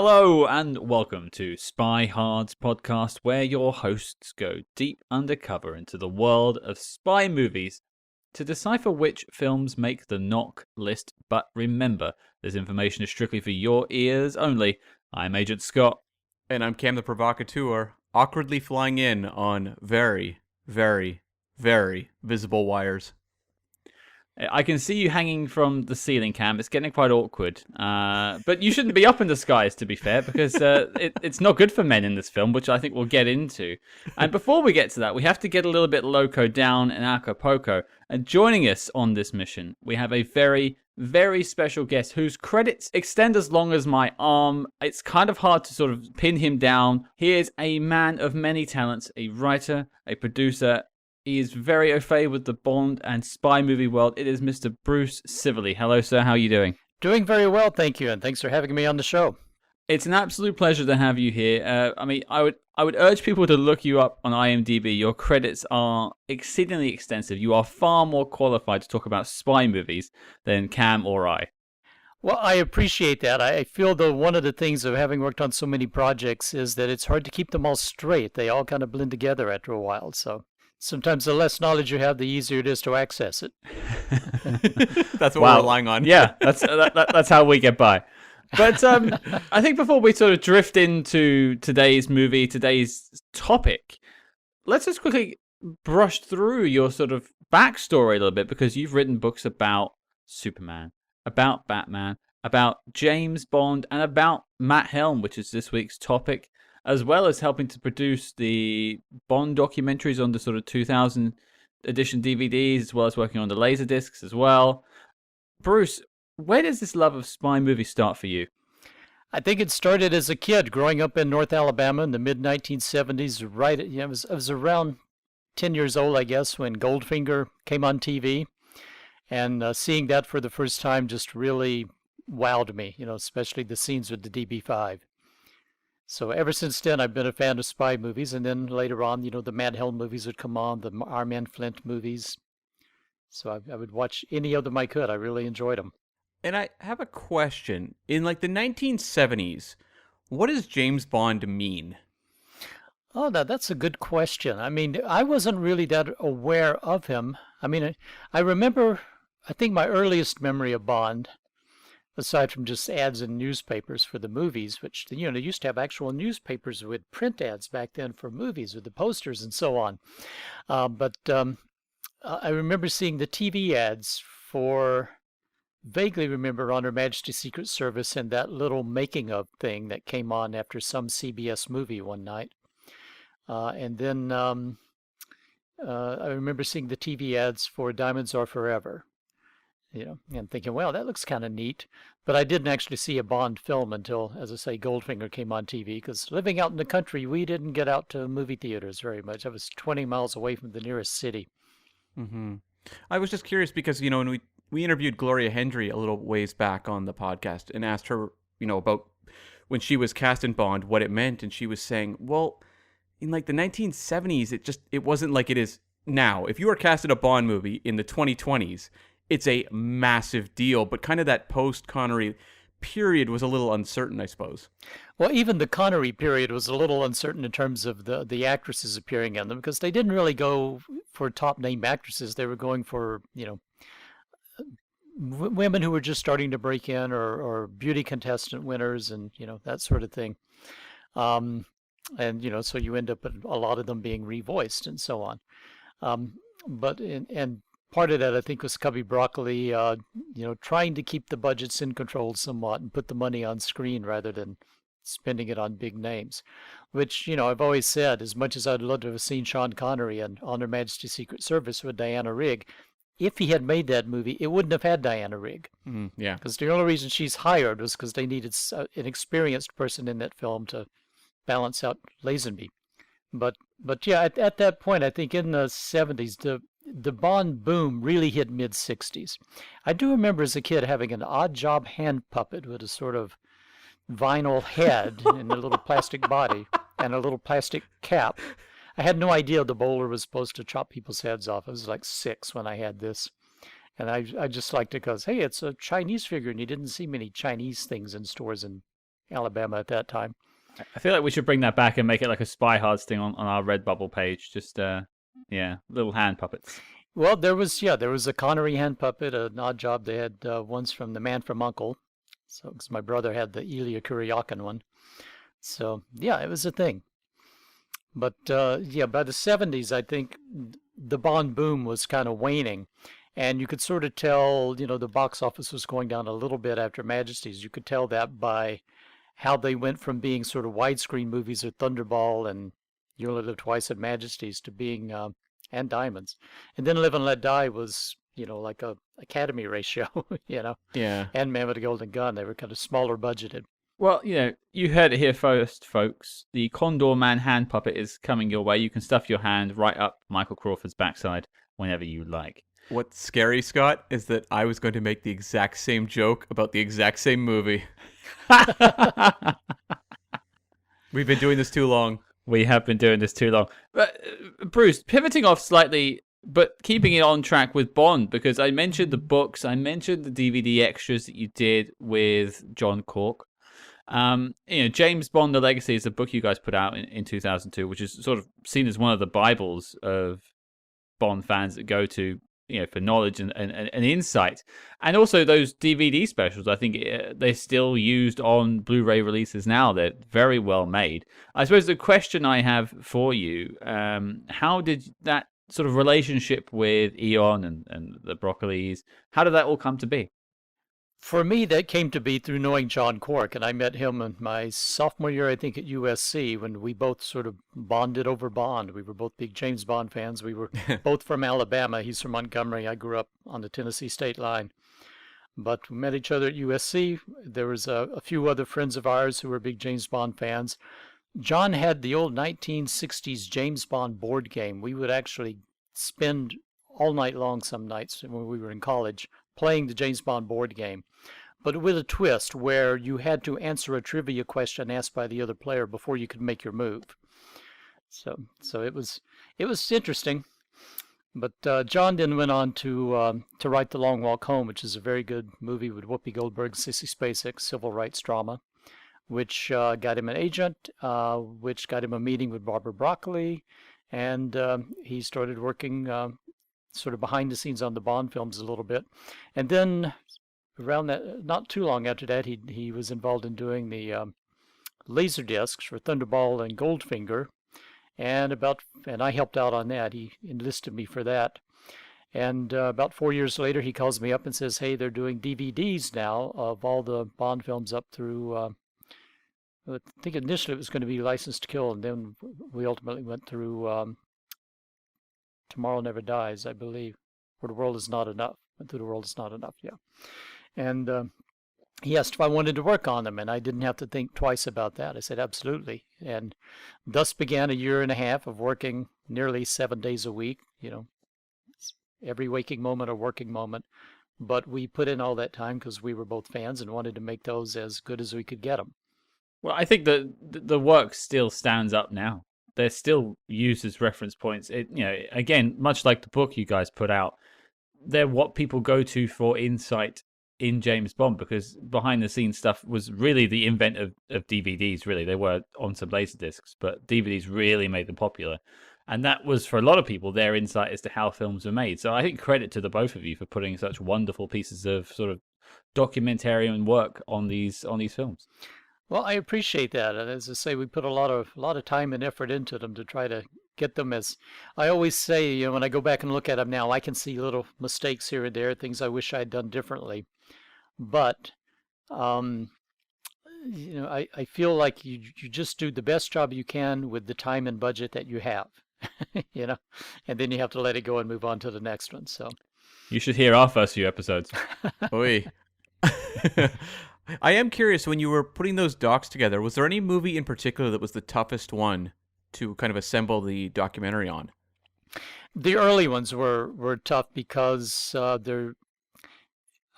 Hello and welcome to SpyHards podcast, where your hosts go deep undercover into the world of spy movies to decipher which films make the knock list. But remember, this information is strictly for your ears only. I'm Agent Scott. And I'm Cam the Provocateur, awkwardly flying in on very, very, very visible wires. I can see you hanging from the ceiling, Cam. It's getting quite awkward. But you shouldn't be up in the skies, to be fair, because it's not good for men in this film, which I think we'll get into. And before we get to that, we have to get a little bit loco down in Acapulco. And joining us on this mission, we have a very, very special guest whose credits extend as long as my arm. It's kind of hard to sort of pin him down. He is a man of many talents, a writer, a producer. He is very au fait with the Bond and spy movie world. It is Mr. Bruce Scivally. Hello, sir. How are you doing? Doing very well, thank you, and thanks for having me on the show. It's an absolute pleasure to have you here. I would urge people to look you up on IMDb. Your credits are exceedingly extensive. You are far more qualified to talk about spy movies than Cam or I. Well, I appreciate that. I feel that one of the things of having worked on so many projects is that it's hard to keep them all straight. They all kind of blend together after a while, so sometimes the less knowledge you have, the easier it is to access it. That's what we're relying on. Yeah, that's how we get by. But I think before we sort of drift into today's movie, today's topic, let's just quickly brush through your sort of backstory a little bit, because you've written books about Superman, about Batman, about James Bond, and about Matt Helm, which is this week's topic, as well as helping to produce the Bond documentaries on the sort of 2000 edition DVDs, as well as working on the Laserdiscs as well. Bruce, where does this love of spy movies start for you? I think it started as a kid growing up in North Alabama in the mid-1970s. I was around 10 years old, I guess, when Goldfinger came on TV. And seeing that for the first time just really wowed me, especially the scenes with the DB-5. So ever since then, I've been a fan of spy movies. And then later on, the Matt Helm movies would come on, the Our Man Flint movies. So I would watch any of them I could. I really enjoyed them. And I have a question. In like the 1970s, what does James Bond mean? Oh, that's a good question. I mean, I wasn't really that aware of him. I mean, I remember, I think my earliest memory of Bond, aside from just ads in newspapers for the movies, which, they used to have actual newspapers with print ads back then for movies with the posters and so on. But I remember seeing the TV ads for, vaguely remember, On Her Majesty's Secret Service and that little making of thing that came on after some CBS movie one night. And then I remember seeing the TV ads for Diamonds Are Forever. And thinking, well, that looks kind of neat. But I didn't actually see a Bond film until, as I say, Goldfinger came on TV. Because living out in the country, we didn't get out to movie theaters very much. I was 20 miles away from the nearest city. Mm-hmm. I was just curious because, when we interviewed Gloria Hendry a little ways back on the podcast and asked her, about when she was cast in Bond, what it meant. And she was saying, well, in like the 1970s, it wasn't like it is now. If you were cast in a Bond movie in the 2020s, it's a massive deal, but kind of that post-Connery period was a little uncertain, I suppose. Well, even the Connery period was a little uncertain in terms of the actresses appearing in them, because they didn't really go for top-name actresses. They were going for, women who were just starting to break in, or beauty contestant winners, and, that sort of thing. And, so you end up with a lot of them being revoiced and so on. And part of that, I think, was Cubby Broccoli, trying to keep the budgets in control somewhat and put the money on screen rather than spending it on big names, which, I've always said, as much as I'd love to have seen Sean Connery and On Her Majesty's Secret Service with Diana Rigg, if he had made that movie, it wouldn't have had Diana Rigg. Yeah. Because the only reason she's hired was because they needed an experienced person in that film to balance out Lazenby. But yeah, at that point, I think in the 70s, the Bond boom really hit mid-60s. I do remember as a kid having an odd job hand puppet with a sort of vinyl head and a little plastic body and a little plastic cap. I had no idea the bowler was supposed to chop people's heads off. I was like 6 when I had this. And I just liked it because, hey, it's a Chinese figure, and you didn't see many Chinese things in stores in Alabama at that time. I feel like we should bring that back and make it like a SpyHards thing on our Redbubble page. Just little hand puppets. Well, there was a Connery hand puppet, an odd job. They had ones from The Man from U.N.C.L.E. So, because my brother had the Elia Kuryakin one. So, yeah, it was a thing. But, by the 70s, I think the Bond boom was kind of waning. And you could sort of tell, the box office was going down a little bit after Majesties. You could tell that by how they went from being sort of widescreen movies with Thunderball and You Only Live Twice at Majesties to being, and Diamonds. And then Live and Let Die was, like a Academy ratio, Yeah. and Man with a Golden Gun. They were kind of smaller budgeted. Well, you heard it here first, folks. The Condor Man hand puppet is coming your way. You can stuff your hand right up Michael Crawford's backside whenever you like. What's scary, Scott, is that I was going to make the exact same joke about the exact same movie. We've been doing this too long. We have been doing this too long. But, Bruce, pivoting off slightly, but keeping it on track with Bond, because I mentioned the books, I mentioned the DVD extras that you did with John Cork. James Bond: The Legacy is a book you guys put out in 2002, which is sort of seen as one of the Bibles of Bond fans that go to, for knowledge and insight. And also those DVD specials, I think they're still used on Blu-ray releases now. They're very well made. I suppose the question I have for you, how did that sort of relationship with Eon and the Broccolis, how did that all come to be? For me, that came to be through knowing John Cork, and I met him in my sophomore year, I think, at USC, when we both sort of bonded over Bond. We were both big James Bond fans. We were both from Alabama. He's from Montgomery. I grew up on the Tennessee state line. But we met each other at USC. There was a few other friends of ours who were big James Bond fans. John had the old 1960s James Bond board game. We would actually spend all night long some nights when we were in college playing the James Bond board game, but with a twist where you had to answer a trivia question asked by the other player before you could make your move. So it was interesting. But John then went on to write The Long Walk Home, which is a very good movie with Whoopi Goldberg, Sissy Spacek, civil rights drama, which got him an agent, which got him a meeting with Barbara Broccoli, and he started working sort of behind the scenes on the Bond films a little bit. And then around that, not too long after that, he was involved in doing the laser discs for Thunderball and Goldfinger, and I helped out on that. He enlisted me for that. And about 4 years later, he calls me up and says, hey, they're doing DVDs now of all the Bond films up through, I think initially it was going to be License to Kill, and then we ultimately went through Tomorrow Never Dies, I believe, or The World Is Not Enough. Went through The World Is Not Enough, yeah. And he asked if I wanted to work on them, and I didn't have to think twice about that. I said, absolutely. And thus began a year and a half of working nearly 7 days a week, every waking moment a working moment. But we put in all that time because we were both fans and wanted to make those as good as we could get them. Well, I think the work still stands up now. They're still used as reference points. Again, much like the book you guys put out, they're what people go to for insight in James Bond, because behind the scenes stuff was really the invent of DVDs. Really, they were on some laser discs, but DVDs really made them popular, and that was for a lot of people their insight as to how films were made. So I think credit to the both of you for putting such wonderful pieces of sort of documentarian work on these films. Well, I appreciate that. And as I say, we put a lot of time and effort into them to try to get them as, I always say, when I go back and look at them now, I can see little mistakes here and there, things I wish I'd done differently. But, I feel like you just do the best job you can with the time and budget that you have, and then you have to let it go and move on to the next one. So you should hear our first few episodes. Oy. I am curious, when you were putting those docs together, was there any movie in particular that was the toughest one to kind of assemble the documentary on? The early ones were tough because they're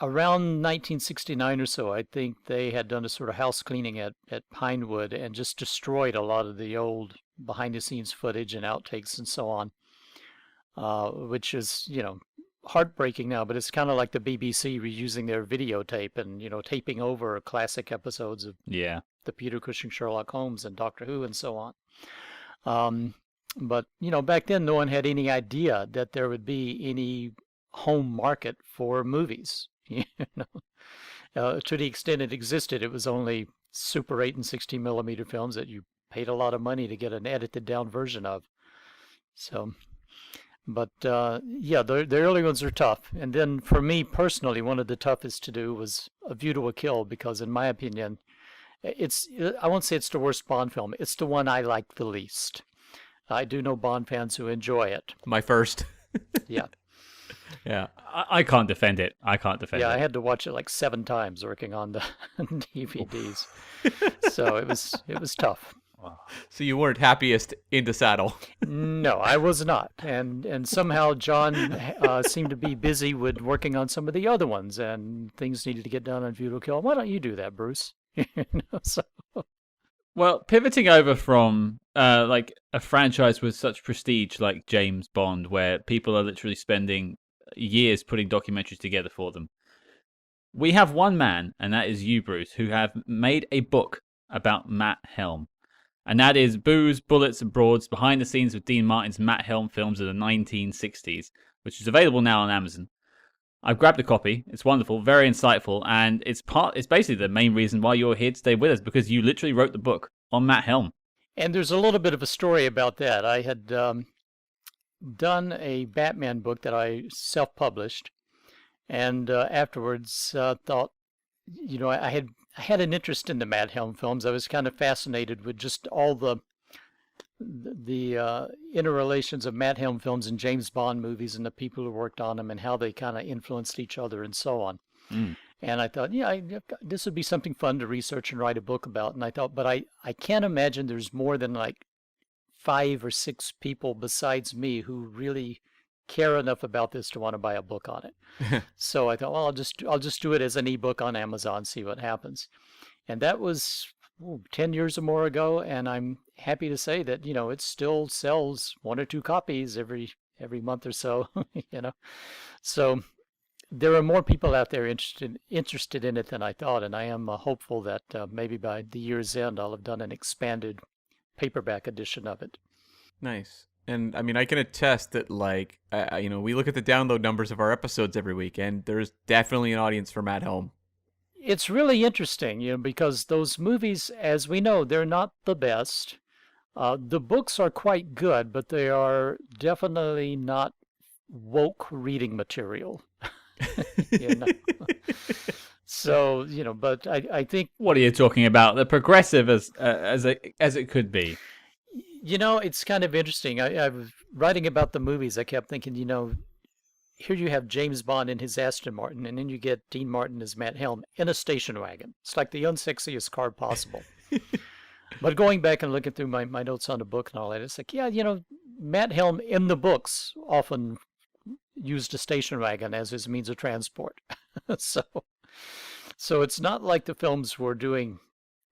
around 1969 or so. I think they had done a sort of house cleaning at Pinewood and just destroyed a lot of the old behind-the-scenes footage and outtakes and so on, which is, heartbreaking now, but it's kind of like the BBC reusing their videotape and taping over classic episodes of the Peter Cushing Sherlock Holmes and Doctor Who and so on. But, back then no one had any idea that there would be any home market for movies. To the extent it existed, it was only Super 8 and 16 millimeter films that you paid a lot of money to get an edited down version of. So, but yeah, the early ones are tough. And then for me personally, one of the toughest to do was A View to a Kill, because in my opinion, I won't say it's the worst Bond film. It's the one I like the least. I do know Bond fans who enjoy it. My first. Yeah. Yeah. I can't defend it. I can't defend it. Yeah, I had to watch it like 7 times working on the DVDs. So it was tough. So you weren't happiest in the saddle. No, I was not. And somehow John seemed to be busy with working on some of the other ones, and things needed to get done on View to a Kill. Why don't you do that, Bruce? So. Well, pivoting over from like a franchise with such prestige like James Bond, where people are literally spending years putting documentaries together for them, we have one man, and that is you, Bruce, who have made a book about Matt Helm. And that is Booze, Bullets, and Broads, Behind the Scenes of Dean Martin's Matt Helm films of the 1960s, which is available now on Amazon. I've grabbed a copy. It's wonderful, very insightful, and it's basically the main reason why you're here today with us, because you literally wrote the book on Matt Helm. And there's a little bit of a story about that. I had done a Batman book that I self-published, and afterwards thought, I had an interest in the Matt Helm films. I was kind of fascinated with just all the interrelations of Matt Helm films and James Bond movies and the people who worked on them and how they kind of influenced each other and so on. And I thought, this would be something fun to research and write a book about. And I thought, but I can't imagine there's more than like 5 or 6 people besides me who really care enough about this to want to buy a book on it. So I thought, well, I'll just do it as an ebook on Amazon, see what happens. And that was 10 years or more ago, and I'm happy to say that it still sells 1 or 2 copies every month or so. So there are more people out there interested in it than I thought, and I am hopeful that maybe by the year's end I'll have done an expanded paperback edition of it. Nice. And I mean, I can attest that, like, we look at the download numbers of our episodes every week, and there's definitely an audience for Matt Helm. It's really interesting, because those movies, as we know, they're not the best. The books are quite good, but they are definitely not woke reading material. So, but I think... What are you talking about? The progressive as it could be. It's kind of interesting. I was writing about the movies. I kept thinking, here you have James Bond in his Aston Martin, and then you get Dean Martin as Matt Helm in a station wagon. It's like the unsexiest car possible. But going back and looking through my notes on the book and all that, it's like, Matt Helm in the books often used a station wagon as his means of transport. So it's not like the films were doing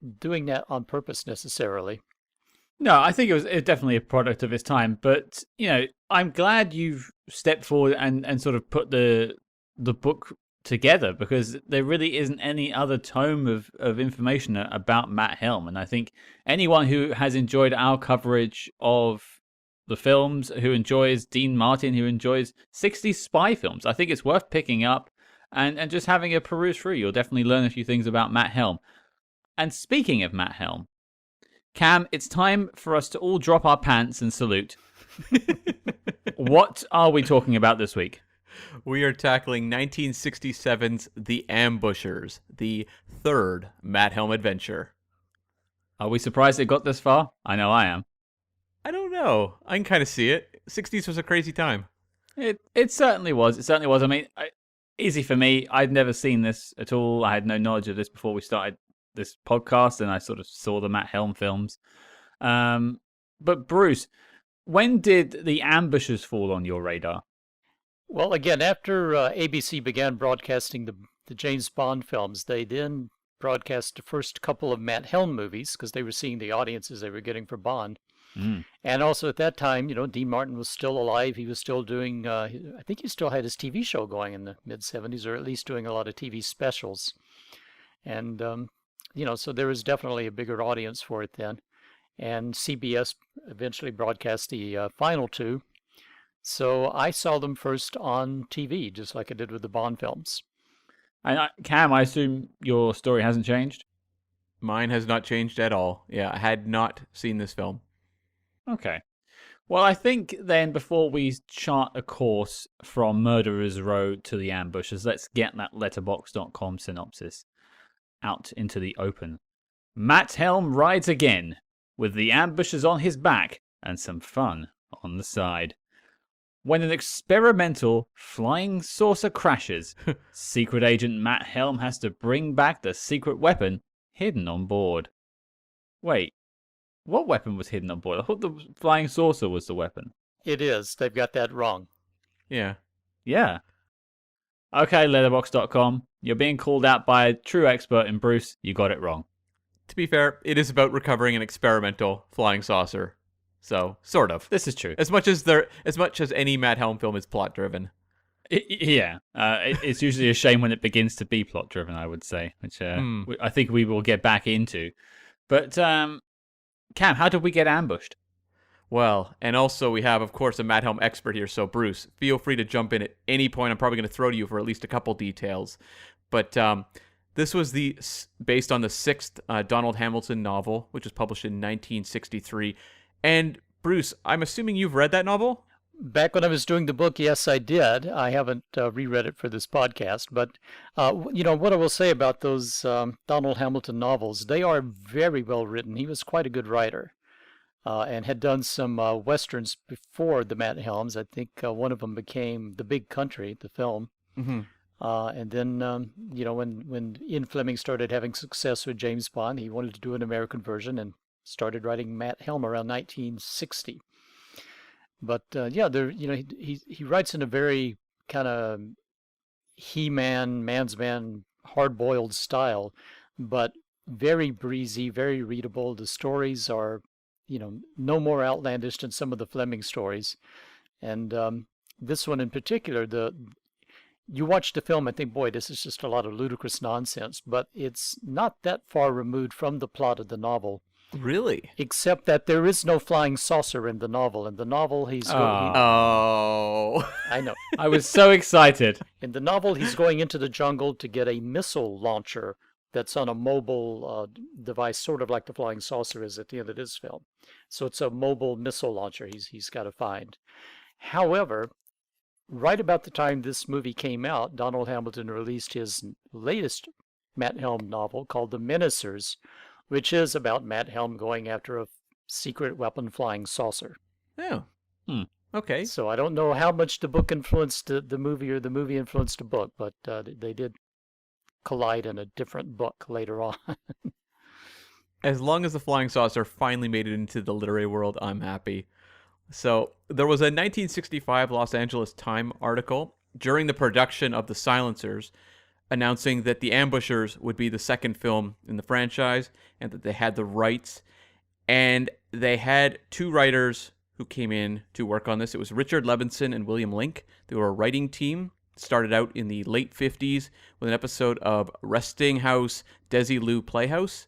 that on purpose necessarily. No, I think it was definitely a product of its time. But, I'm glad you've stepped forward and sort of put the book together, because there really isn't any other tome of information about Matt Helm. And I think anyone who has enjoyed our coverage of the films, who enjoys Dean Martin, who enjoys 60s spy films, I think it's worth picking up and just having a peruse through. You'll definitely learn a few things about Matt Helm. And speaking of Matt Helm, Cam, it's time for us to all drop our pants and salute. What are we talking about this week? We are tackling 1967's The Ambushers, the third Matt Helm adventure. Are we surprised it got this far? I know I am. I don't know. I can kind of see it. 60s was a crazy time. It certainly was. It certainly was. I mean, easy for me. I'd never seen this at all. I had no knowledge of this before we started this podcast, and I sort of saw the Matt Helm films. But Bruce, when did The Ambushers fall on your radar? Well, again, after ABC began broadcasting the James Bond films, they then broadcast the first couple of Matt Helm movies because they were seeing the audiences they were getting for Bond. And also at that time, Dean Martin was still alive. He was still doing, I think he still had his TV show going in the mid-70s, or at least doing a lot of TV specials. And so there was definitely a bigger audience for it then. And CBS eventually broadcast the final two. So I saw them first on TV, just like I did with the Bond films. And Cam, I assume your story hasn't changed? Mine has not changed at all. Yeah, I had not seen this film. Okay. Well, I think then before we chart a course from Murderer's Row to the ambushes, let's get that letterbox.com synopsis out into the open. Matt Helm rides again, with the ambushers on his back and some fun on the side. When an experimental flying saucer crashes, secret agent Matt Helm has to bring back the secret weapon hidden on board. Wait, what weapon was hidden on board? I thought the flying saucer was the weapon. It is. They've got that wrong. Yeah. Yeah. Okay, letterbox.com. You're being called out by a true expert in Bruce. You got it wrong. To be fair, it is about recovering an experimental flying saucer. So, sort of. This is true. As much as any Matt Helm film is plot driven. It's usually a shame when it begins to be plot driven, I would say, which I think we will get back into. But Cam, how did we get ambushed? Well, and also we have, of course, a Matt Helm expert here. So, Bruce, feel free to jump in at any point. I'm probably going to throw to you for at least a couple details. But this was based on the sixth Donald Hamilton novel, which was published in 1963. And Bruce, I'm assuming you've read that novel? Back when I was doing the book, yes, I did. I haven't reread it for this podcast. But, what I will say about those Donald Hamilton novels, they are very well written. He was quite a good writer and had done some Westerns before the Matt Helms. I think one of them became The Big Country, the film. Mm-hmm. And then, when Ian Fleming started having success with James Bond, he wanted to do an American version and started writing Matt Helm around 1960. But he writes in a very kind of He-Man, Man's Man, hard-boiled style, but very breezy, very readable. The stories are, no more outlandish than some of the Fleming stories. And this one in particular, you watch the film and think, boy, this is just a lot of ludicrous nonsense, but it's not that far removed from the plot of the novel. Really? Except that there is no flying saucer in the novel. In the novel, I know. I was so excited. In the novel, he's going into the jungle to get a missile launcher that's on a mobile device, sort of like the flying saucer is at the end of this film. So it's a mobile missile launcher he's got to find. However, right about the time this movie came out, Donald Hamilton released his latest Matt Helm novel called The Menacers, which is about Matt Helm going after a secret weapon flying saucer. Oh. Okay. So I don't know how much the book influenced the movie or the movie influenced the book, but they did collide in a different book later on. As long as the flying saucer finally made it into the literary world, I'm happy. So there was a 1965 Los Angeles Times article during the production of The Silencers announcing that The Ambushers would be the second film in the franchise and that they had the rights. And they had two writers who came in to work on this. It was Richard Levinson and William Link. They were a writing team. Started out in the late 50s with an episode of Resting House Desilu Playhouse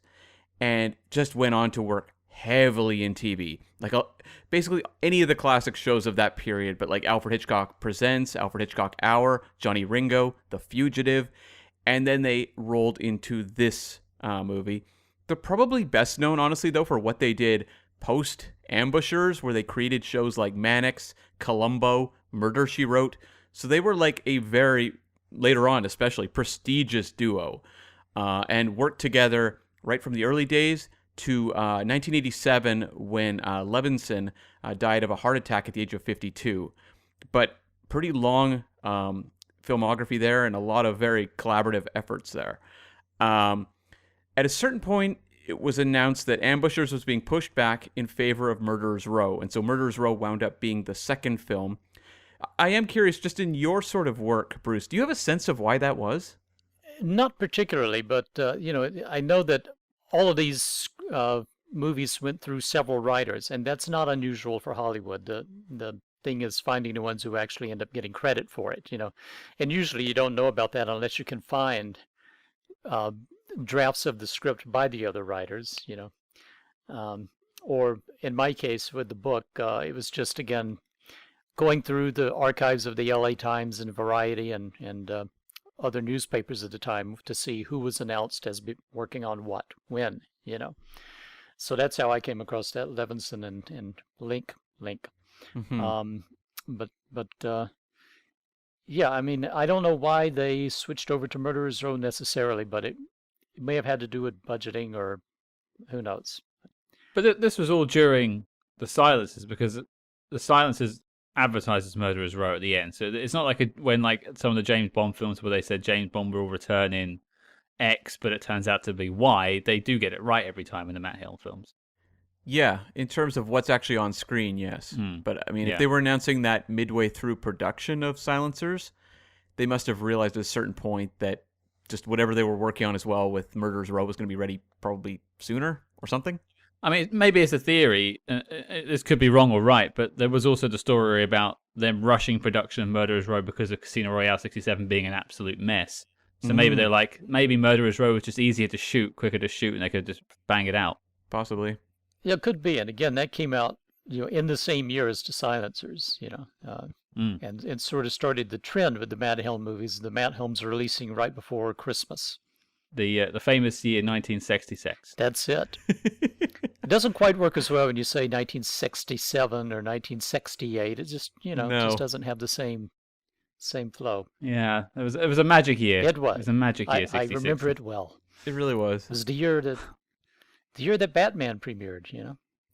and just went on to work heavily in TV. Like basically any of the classic shows of that period, but like Alfred Hitchcock Presents, Alfred Hitchcock Hour, Johnny Ringo, The Fugitive, and then they rolled into this movie. They're probably best known, honestly, though, for what they did post-Ambushers, where they created shows like Mannix, Columbo, Murder, She Wrote. So they were like a very, later on especially, prestigious duo and worked together right from the early days to 1987 when Levinson died of a heart attack at the age of 52. But pretty long filmography there and a lot of very collaborative efforts there. At a certain point, it was announced that Ambushers was being pushed back in favor of Murderer's Row. And so Murderer's Row wound up being the second film. I am curious, just in your sort of work, Bruce, do you have a sense of why that was? Not particularly, but, I know that all of these movies went through several writers, and that's not unusual for Hollywood. The thing is finding the ones who actually end up getting credit for it, And usually you don't know about that unless you can find drafts of the script by the other writers, or in my case with the book, it was just again going through the archives of the L.A. Times and Variety and other newspapers at the time to see who was announced as working on what, when, So that's how I came across that Levinson and Link. Mm-hmm. But yeah, I mean, I don't know why they switched over to Murderer's Row necessarily, but it may have had to do with budgeting or who knows. But this was all during the silences, because the silences advertises Murderer's Row at the end. So it's not like when like some of the James Bond films where they said James Bond will return in X, but it turns out to be Y. They do get it right every time in the Matt Helm films. Yeah, in terms of what's actually on screen, yes. But I mean, Yeah. if they were announcing that midway through production of Silencers, they must have realized at a certain point that just whatever they were working on as well with Murderer's Row was going to be ready probably sooner or something. I mean, maybe it's a theory. This could be wrong or right, but there was also the story about them rushing production of Murderer's Row because of Casino Royale 67 being an absolute mess. So maybe they're like, maybe Murderer's Row was just easier to shoot, quicker to shoot, and they could just bang it out. Possibly. Yeah, it could be. And again, that came out, in the same year as The Silencers, and it sort of started the trend with the Matt Helm movies. The Matt Helms are releasing right before Christmas. The famous year 1966. That's it. It doesn't quite work as well when you say 1967 or 1968. It just, just doesn't have the same flow. Yeah, it was a magic year. It was. It was a magic year. I 66. remember it well. It really was. It was the year that Batman premiered,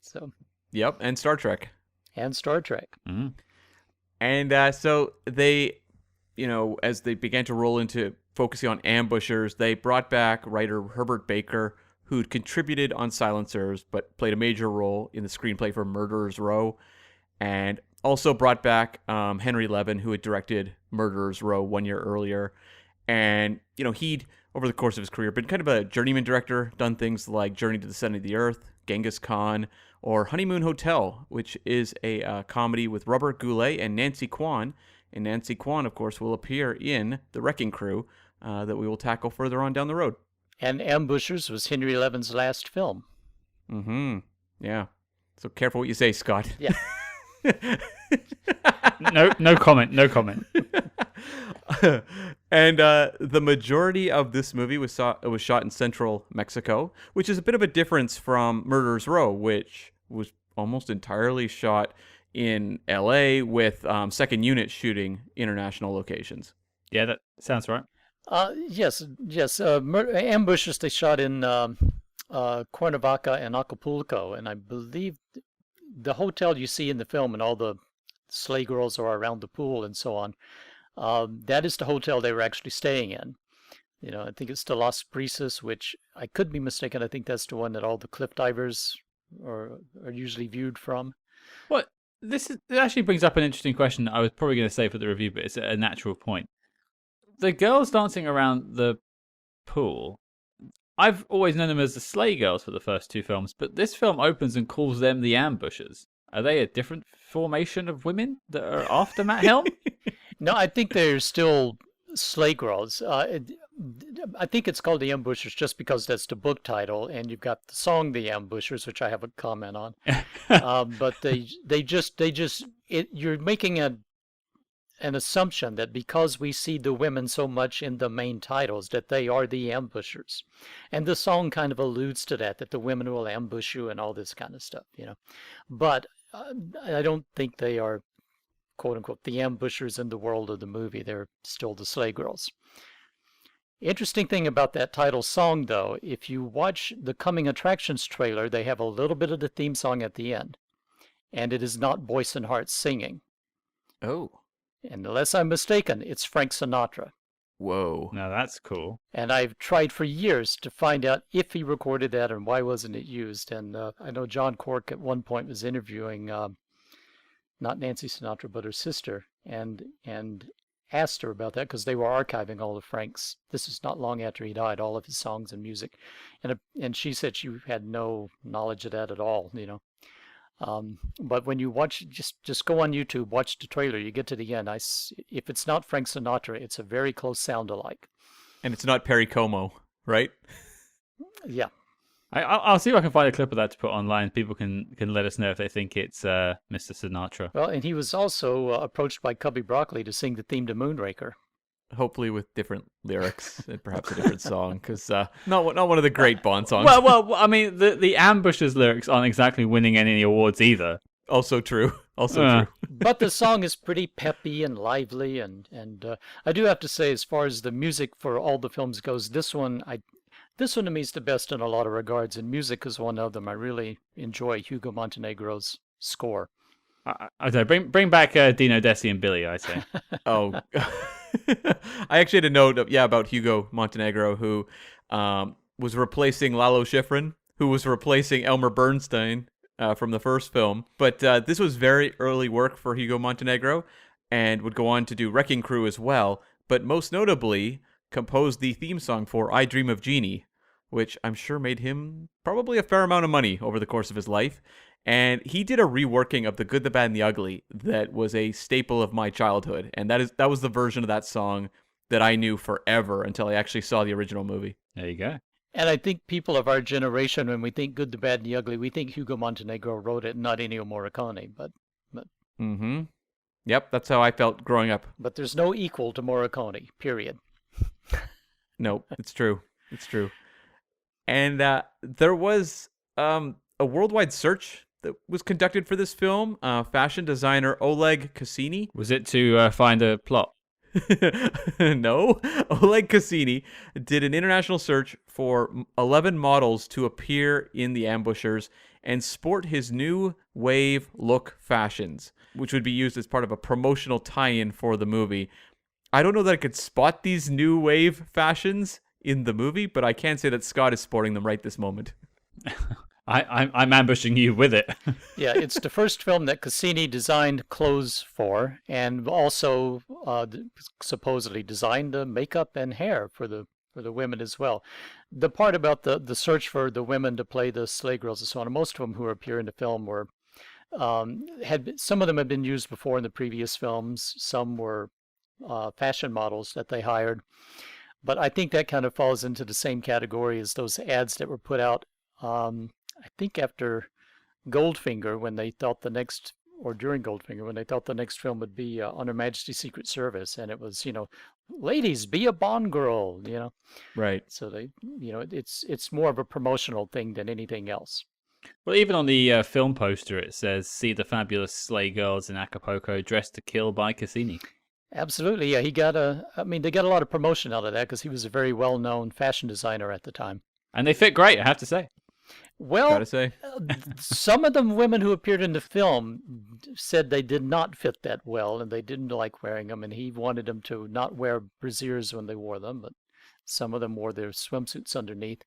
So. Yep, and Star Trek. And Star Trek. Mm-hmm. And so they, as they began to roll into focusing on ambushers, they brought back writer Herbert Baker, who'd contributed on Silencers, but played a major role in the screenplay for Murderer's Row, and also brought back Henry Levin, who had directed Murderer's Row 1 year earlier. And, he'd, over the course of his career, been kind of a journeyman director, done things like Journey to the Center of the Earth, Genghis Khan, or Honeymoon Hotel, which is a comedy with Robert Goulet and Nancy Kwan. And Nancy Kwan, of course, will appear in The Wrecking Crew that we will tackle further on down the road. And Ambushers was Henry Levin's last film. Mm-hmm. Yeah. So careful what you say, Scott. Yeah. No comment. No comment. And the majority of this movie was shot in central Mexico, which is a bit of a difference from Murderer's Row, which was almost entirely shot in L.A. with second unit shooting international locations. Yeah, that sounds right. Yes. Ambushers they shot in Cuernavaca and Acapulco, and I believe the hotel you see in the film and all the sleigh girls are around the pool and so on. That is the hotel they were actually staying in. I think it's the Las Brisas, which I could be mistaken. I think that's the one that all the cliff divers are usually viewed from. Well, it actually brings up an interesting question I was probably going to say for the review, but it's a natural point. The girls dancing around the pool, I've always known them as the sleigh girls for the first two films, but this film opens and calls them the ambushers. Are they a different formation of women that are after Matt Helm? No, I think they're still sleigh girls. I think it's called The Ambushers just because that's the book title, and you've got the song The Ambushers, which I have a comment on. But you're making an assumption that because we see the women so much in the main titles that they are the ambushers. And the song kind of alludes to that the women will ambush you and all this kind of stuff, But I don't think they are, quote unquote, the ambushers in the world of the movie. They're still the sleigh girls. Interesting thing about that title song, though, if you watch the Coming Attractions trailer, they have a little bit of the theme song at the end. And it is not Boyce and Hart singing. Oh. And unless I'm mistaken, it's Frank Sinatra. Whoa. Now that's cool. And I've tried for years to find out if he recorded that and why wasn't it used. And I know John Cork at one point was interviewing not Nancy Sinatra, but her sister, and asked her about that because they were archiving all of Frank's. This is not long after he died, all of his songs and music, and she said she had no knowledge of that at all, But when you watch, just go on YouTube, watch the trailer. You get to the end. If it's not Frank Sinatra, it's a very close sound alike. And it's not Perry Como, right? Yeah. I'll see if I can find a clip of that to put online. People can let us know if they think it's Mr. Sinatra. Well, and he was also approached by Cubby Broccoli to sing the theme to Moonraker. Hopefully with different lyrics and perhaps a different song, because not one of the great Bond songs. Well, I mean, the Ambushes lyrics aren't exactly winning any awards either. Also true. True. But the song is pretty peppy and lively, and I do have to say, as far as the music for all the films goes, this one to me is the best in a lot of regards, and music is one of them. I really enjoy Hugo Montenegro's score. I say bring back Dino, Desi, and Billy. I say. Oh, I actually had a note about Hugo Montenegro, who was replacing Lalo Schifrin, who was replacing Elmer Bernstein from the first film. But this was very early work for Hugo Montenegro, and would go on to do Wrecking Crew as well. But most notably, composed the theme song for I Dream of Jeannie, which I'm sure made him probably a fair amount of money over the course of his life. And he did a reworking of The Good, the Bad, and the Ugly that was a staple of my childhood. And that was the version of that song that I knew forever until I actually saw the original movie. There you go. And I think people of our generation, when we think Good, the Bad, and the Ugly, we think Hugo Montenegro wrote it, not Ennio Morricone. But Mm-hmm. Yep, that's how I felt growing up. But there's no equal to Morricone, period. No, it's true. It's true. And there was a worldwide search that was conducted for this film. Fashion designer Oleg Cassini. Was it to find a plot? No. Oleg Cassini did an international search for 11 models to appear in The Ambushers and sport his new wave look fashions, which would be used as part of a promotional tie-in for the movie. I don't know that I could spot these new wave fashions in the movie, but I can say that Scott is sporting them right this moment. I'm ambushing you with it. Yeah, it's the first film that Cassini designed clothes for, and also supposedly designed the makeup and hair for the women as well. The part about the search for the women to play the sleigh girls and so on, most of them who appear in the film were some of them had been used before in the previous films. Some were fashion models that they hired. But I think that kind of falls into the same category as those ads that were put out, I think after Goldfinger, when they thought during Goldfinger, when they thought the next film would be On Her Majesty's Secret Service, and it was, ladies, be a Bond girl, Right. So they, it's more of a promotional thing than anything else. Well, even on the film poster, it says, "See the fabulous sleigh girls in Acapulco, dressed to kill by Cassini." Absolutely, yeah. They got a lot of promotion out of that because he was a very well-known fashion designer at the time. And they fit great, I have to say. Well, Gotta say. Some of the women who appeared in the film said they did not fit that well, and they didn't like wearing them, and he wanted them to not wear brassieres when they wore them, but some of them wore their swimsuits underneath.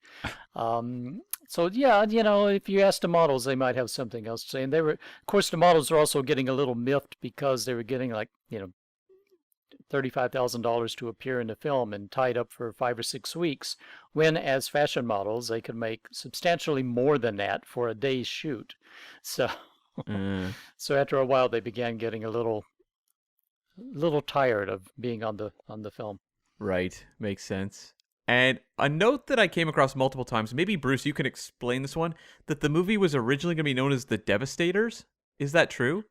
So yeah, if you ask the models, they might have something else to say. And of course, the models are also getting a little miffed because they were getting $35,000 to appear in the film and tied up for 5 or 6 weeks, when as fashion models they could make substantially more than that for a day's shoot. So so after a while they began getting a little tired of being on the film. Right, makes sense. And a note that I came across multiple times, maybe Bruce, you can explain this one, that the movie was originally going to be known as The Devastators. Is that true?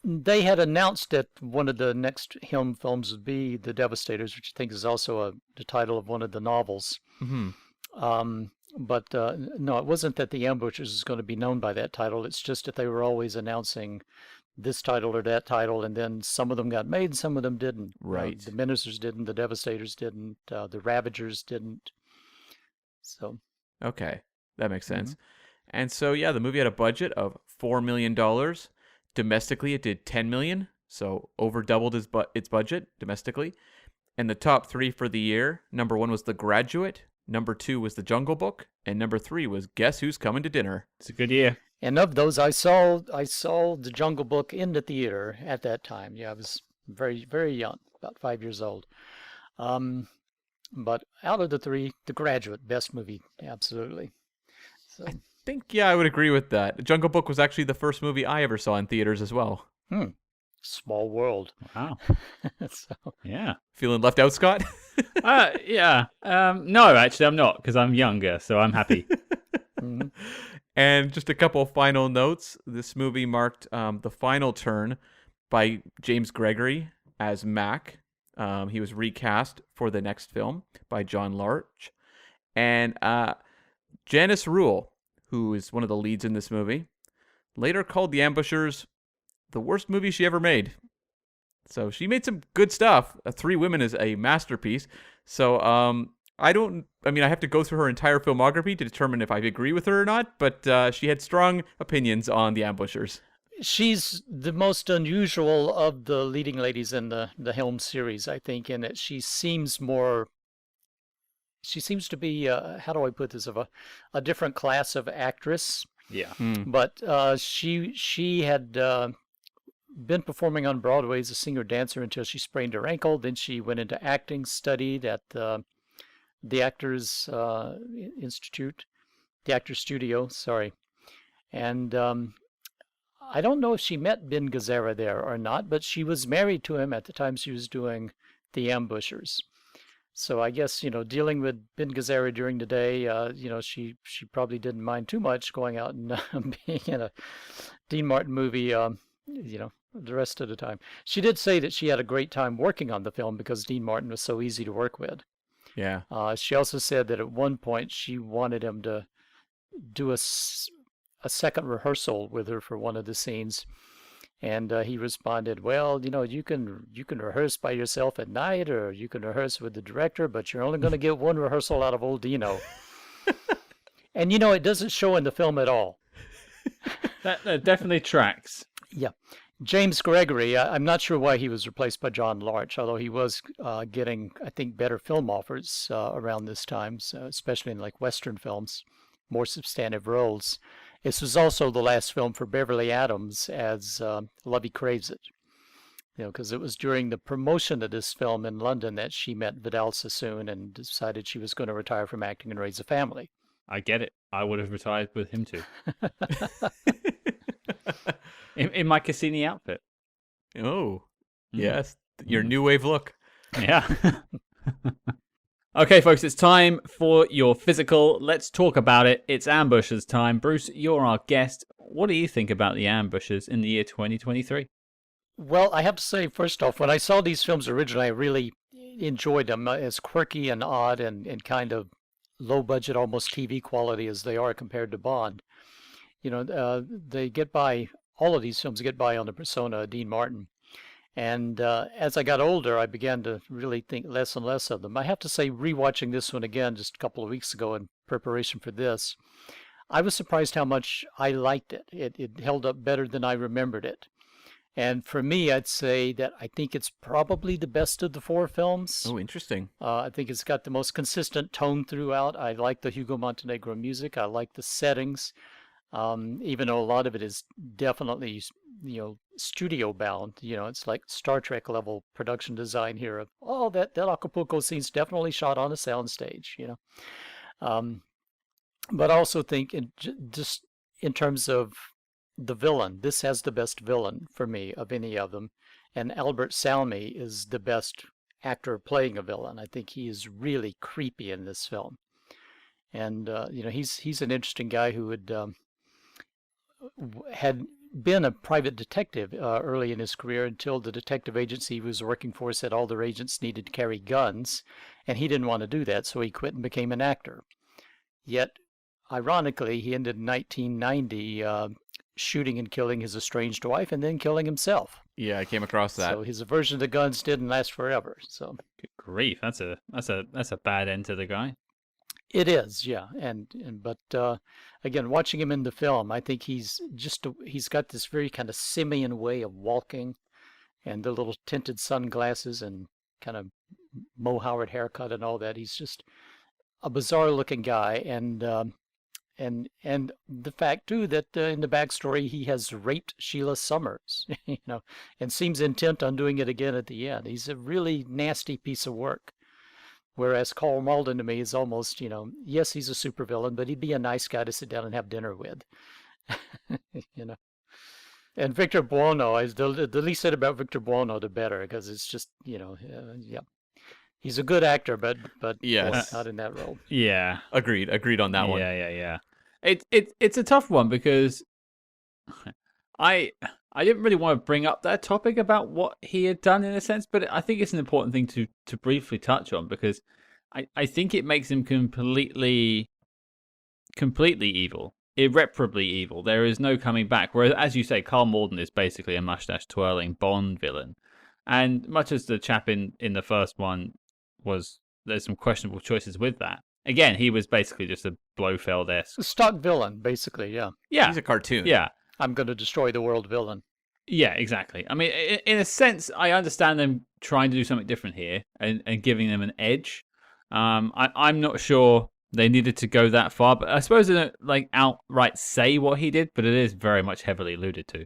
They had announced that one of the next Helm films would be The Devastators, which I think is also the title of one of the novels. Mm-hmm. But no, it wasn't that The Ambushers is going to be known by that title. It's just that they were always announcing this title or that title, and then some of them got made, some of them didn't. Right. The Ministers didn't, The Devastators didn't, The Ravagers didn't. So. Okay, that makes sense. And so, yeah, the movie had a budget of $4 million. Domestically, it did $10 million, so over doubled its budget domestically. And the top 3 for the year, number 1 was The Graduate, number 2 was The Jungle Book, and number 3 was Guess Who's Coming to Dinner. It's a good year. And of those, I saw The Jungle Book in the theater at that time. Yeah, I was very, very young, about 5 years old. But out of the 3, The Graduate, best movie, absolutely. So. I think, I would agree with that. The Jungle Book was actually the first movie I ever saw in theaters as well. Small world. Wow. So. Yeah. Feeling left out, Scott? Yeah. No, actually, I'm not because I'm younger, so I'm happy. Mhm. And just a couple final notes. This movie marked the final turn by James Gregory as Mac. He was recast for the next film by John Larch. And Janice Rule, who is one of the leads in this movie, later called The Ambushers the worst movie she ever made. So she made some good stuff. Three Women is a masterpiece. So I have to go through her entire filmography to determine if I agree with her or not, but she had strong opinions on The Ambushers. She's the most unusual of the leading ladies in the Helm series, I think, in that she seems to be, how do I put this, of a different class of actress. Yeah. But she had been performing on Broadway as a singer-dancer until she sprained her ankle. Then she went into acting, studied at the Actors Institute, the Actors Studio, sorry. And I don't know if she met Ben Gazzara there or not, but she was married to him at the time she was doing The Ambushers. So I guess, dealing with Ben Gazzara during the day, she probably didn't mind too much going out and being in a Dean Martin movie, the rest of the time. She did say that she had a great time working on the film because Dean Martin was so easy to work with. Yeah. She also said that at one point she wanted him to do a second rehearsal with her for one of the scenes. And he responded, well, you can rehearse by yourself at night, or you can rehearse with the director, but you're only going to get one rehearsal out of old Dino. And, it doesn't show in the film at all. That definitely tracks. Yeah. James Gregory, I'm not sure why he was replaced by John Larch, although he was getting, I think, better film offers around this time, so especially in like Western films, more substantive roles. This was also the last film for Beverly Adams as Lovey Craves It. Because it was during the promotion of this film in London that she met Vidal Sassoon and decided she was going to retire from acting and raise a family. I get it. I would have retired with him too. in my Cassini outfit. Oh, yes. Your new wave look. Yeah. Okay, folks, it's time for your physical. Let's talk about it. It's Ambushers time. Bruce, you're our guest. What do you think about the Ambushers in the year 2023? Well, I have to say, first off, when I saw these films originally, I really enjoyed them as quirky and odd and kind of low budget, almost TV quality as they are compared to Bond. They get by, all of these films get by on the persona of Dean Martin. And as I got older, I began to really think less and less of them. I have to say, rewatching this one again just a couple of weeks ago in preparation for this, I was surprised how much I liked it. It held up better than I remembered it. And for me, I'd say that I think it's probably the best of the four films. Oh, interesting. I think it's got the most consistent tone throughout. I like the Hugo Montenegro music. I like the settings. Even though a lot of it is definitely, studio bound. It's like Star Trek level production design here of, that Acapulco scene's definitely shot on a soundstage, But I also think just in terms of the villain, this has the best villain for me of any of them. And Albert Salmi is the best actor playing a villain. I think he is really creepy in this film. And, he's an interesting guy who had been a private detective early in his career until the detective agency he was working for said all their agents needed to carry guns, and he didn't want to do that, so he quit and became an actor. Yet, ironically, he ended in 1990 shooting and killing his estranged wife and then killing himself. Yeah, I came across that. So his aversion to guns didn't last forever. So good grief, that's a bad end to the guy. It is, yeah, but again, watching him in the film, I think he's got this very kind of simian way of walking, and the little tinted sunglasses and kind of Mo Howard haircut and all that. He's just a bizarre-looking guy, and the fact too that in the backstory he has raped Sheila Summers, and seems intent on doing it again at the end. He's a really nasty piece of work. Whereas Carl Malden to me is almost, yes, he's a supervillain, but he'd be a nice guy to sit down and have dinner with, And Victor Buono, the least said about Victor Buono, the better, because it's just, yeah. He's a good actor, but Yes. boy, not in that role. Yeah. Agreed on that one. Yeah. It's a tough one because I didn't really want to bring up that topic about what he had done in a sense, but I think it's an important thing to briefly touch on because I think it makes him completely evil, irreparably evil. There is no coming back. Whereas, as you say, Carl Malden is basically a mustache twirling Bond villain, and much as the chap in the first one was, there's some questionable choices with that. Again, he was basically just a Blofeld-esque. Stock villain, basically, yeah. Yeah, He's a cartoon. yeah. I'm going to destroy the world villain. Yeah, exactly. I mean, in a sense, I understand them trying to do something different here and giving them an edge. I'm not sure they needed to go that far, but I suppose they don't like outright say what he did, but it is very much heavily alluded to.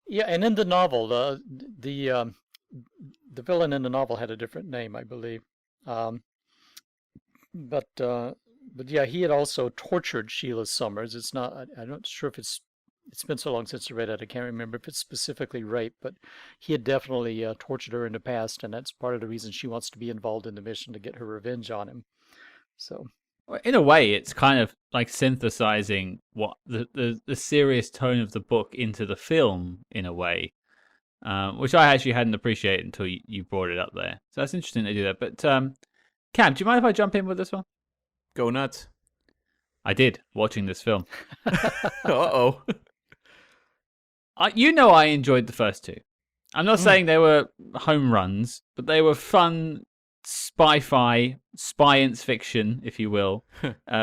Yeah, and in the novel, the villain in the novel had a different name, I believe. But yeah, he had also tortured Sheila Summers. It's not. I'm not sure if it's been so long since I read it. I can't remember if it's specifically rape, but he had definitely tortured her in the past, and that's part of the reason she wants to be involved in the mission to get her revenge on him. So, in a way, it's kind of like synthesizing what the serious tone of the book into the film in a way, which I actually hadn't appreciated until you brought it up there. So that's interesting to do that. But Cam, do you mind if I jump in with this one? Go nuts. I did, watching this film. Uh-oh. I enjoyed the first two. I'm not saying they were home runs, but they were fun science fiction, if you will,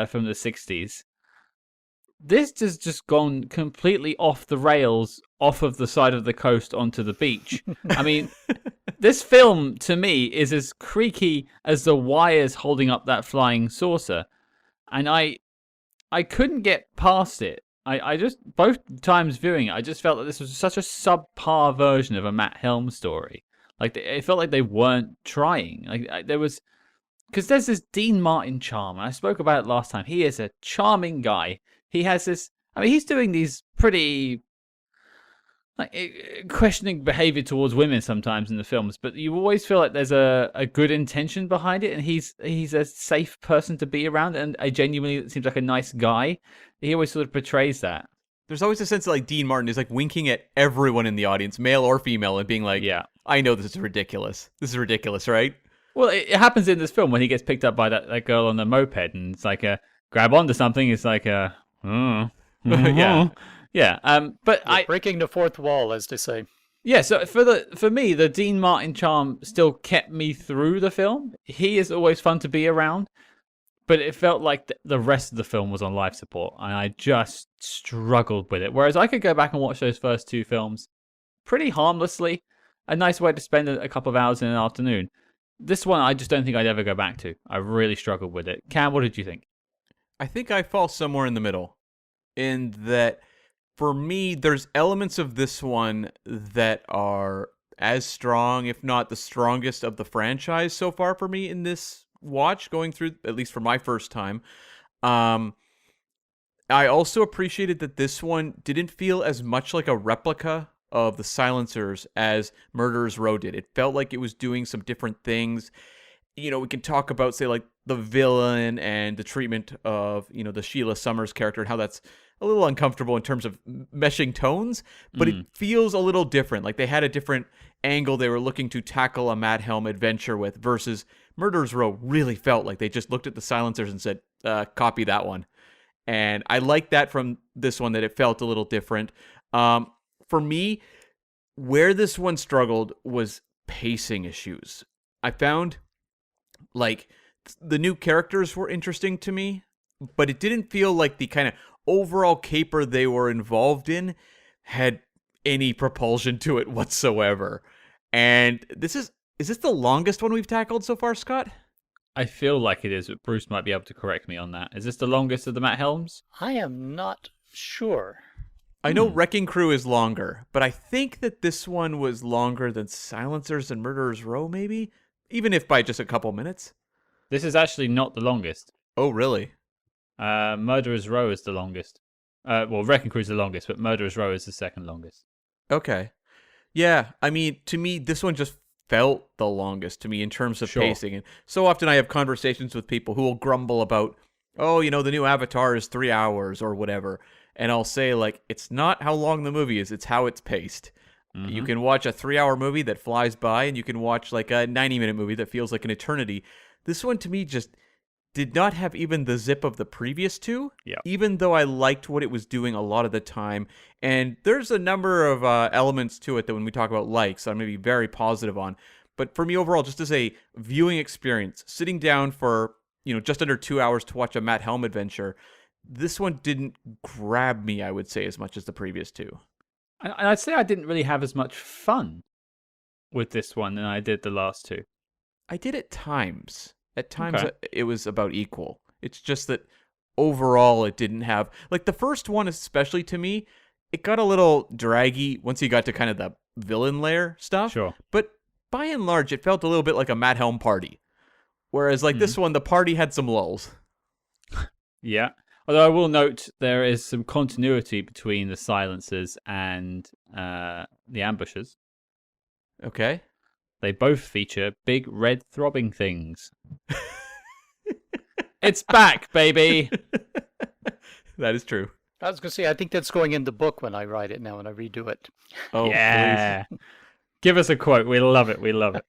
from the 60s. This has just gone completely off the rails, off of the side of the coast onto the beach. I mean, this film, to me, is as creaky as the wires holding up that flying saucer. And I couldn't get past it. I just, both times viewing it, I just felt that this was such a subpar version of a Matt Helm story. Like, it felt like they weren't trying. Like, there was, because there's this Dean Martin charm. I spoke about it last time. He is a charming guy. He has this, I mean, he's doing these pretty, like, questioning behavior towards women sometimes in the films, but you always feel like there's a good intention behind it, and he's a safe person to be around, and I genuinely seems like a nice guy. He always sort of portrays that. There's always a sense that like Dean Martin is like winking at everyone in the audience, male or female, and being like, Yeah. I know this is ridiculous. This is ridiculous, right? Well, it happens in this film when he gets picked up by that girl on the moped, and it's like grab onto something. It's like Yeah. yeah. But breaking the fourth wall, as they say. Yeah, so for me, the Dean Martin charm still kept me through the film. He is always fun to be around, but it felt like the rest of the film was on life support, and I just struggled with it. Whereas I could go back and watch those first two films pretty harmlessly, a nice way to spend a couple of hours in an afternoon. This one, I just don't think I'd ever go back to. I really struggled with it. Cam, what did you think? I think I fall somewhere in the middle, in that for me, there's elements of this one that are as strong, if not the strongest of the franchise so far for me in this watch, going through, at least for my first time. I also appreciated that this one didn't feel as much like a replica of the Silencers as Murderers Row did. It felt like it was doing some different things. You know, we can talk about, say, like the villain and the treatment of, you know, the Sheila Summers character and how that's a little uncomfortable in terms of meshing tones, but it feels a little different. Like they had a different angle they were looking to tackle a Matt Helm adventure with, versus Murderers Row really felt like they just looked at the Silencers and said, copy that one. And I like that from this one, that it felt a little different. For me, where this one struggled was pacing issues. I found like the new characters were interesting to me, but it didn't feel like the kind of overall caper they were involved in had any propulsion to it whatsoever. And is this the longest one we've tackled so far, Scott? I feel like it is, but Bruce might be able to correct me on that. Is this the longest of the Matt Helms? I am not sure. I know Wrecking Crew is longer, but I think that this one was longer than Silencers and Murderers Row, maybe? Even if by just a couple minutes. This is actually not the longest. Oh, really? Murderers Row is the longest. Well, Wrecking Crew is the longest, but Murderers Row is the second longest. Okay. Yeah, I mean, to me, this one just felt the longest to me in terms of Sure. pacing. And so often I have conversations with people who will grumble about, oh, the new Avatar is 3 hours or whatever. And I'll say, like, it's not how long the movie is, it's how it's paced. You can watch a 3-hour movie that flies by, and you can watch like a 90-minute movie that feels like an eternity. This one, to me, just did not have even the zip of the previous two, even though I liked what it was doing a lot of the time. And there's a number of elements to it that when we talk about likes, I'm going to be very positive on. But for me overall, just as a viewing experience, sitting down for just under 2 hours to watch a Matt Helm adventure, this one didn't grab me, I would say, as much as the previous two. And I'd say I didn't really have as much fun with this one than I did the last two. I did at times. At times, Okay. it was about equal. It's just that overall, it didn't have... Like, the first one, especially to me, it got a little draggy once you got to kind of the villain lair stuff. Sure. But by and large, it felt a little bit like a Matt Helm party. Whereas, like, this one, the party had some lulls. Yeah. Although I will note there is some continuity between the silencers and the ambushes. Okay. They both feature big red throbbing things. It's back, baby. That is true. I was going to say, I think that's going in the book when I write it now, when I redo it. Oh, Yeah. Give us a quote. We love it. We love it.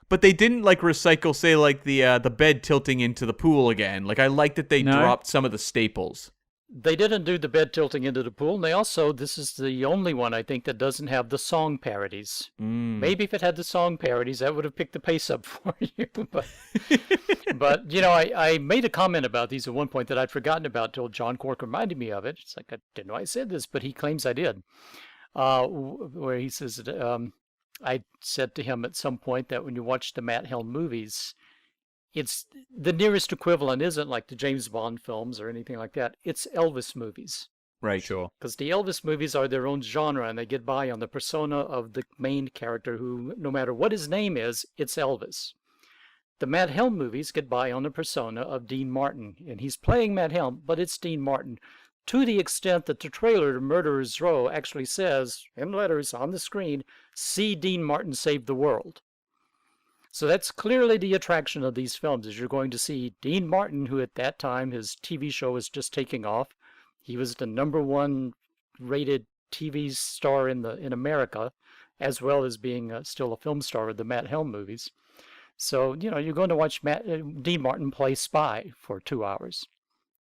But they didn't like recycle, say, like the bed tilting into the pool again. Like, I like that they dropped some of the staples. They didn't do the bed tilting into the pool, and they also, this is the only one I think that doesn't have the song parodies. Maybe if it had the song parodies, that would have picked the pace up for you. But I made a comment about these at one point that I'd forgotten about till John Cork reminded me of it. It's like, I didn't know I said this, but he claims I did. Where he says, I said to him at some point that when you watch the Matt Helm movies, it's the nearest equivalent isn't like the James Bond films or anything like that. It's Elvis movies. Right. Sure. Because the Elvis movies are their own genre and they get by on the persona of the main character who, no matter what his name is, it's Elvis. The Matt Helm movies get by on the persona of Dean Martin. And he's playing Matt Helm, but it's Dean Martin. To the extent that the trailer to Murderer's Row actually says, in letters on the screen, "See Dean Martin save the world." So that's clearly the attraction of these films, is you're going to see Dean Martin, who at that time, his TV show was just taking off. He was the #1 rated TV star in America, as well as being still a film star with the Matt Helm movies. So, you're going to watch Dean Martin play spy for 2 hours.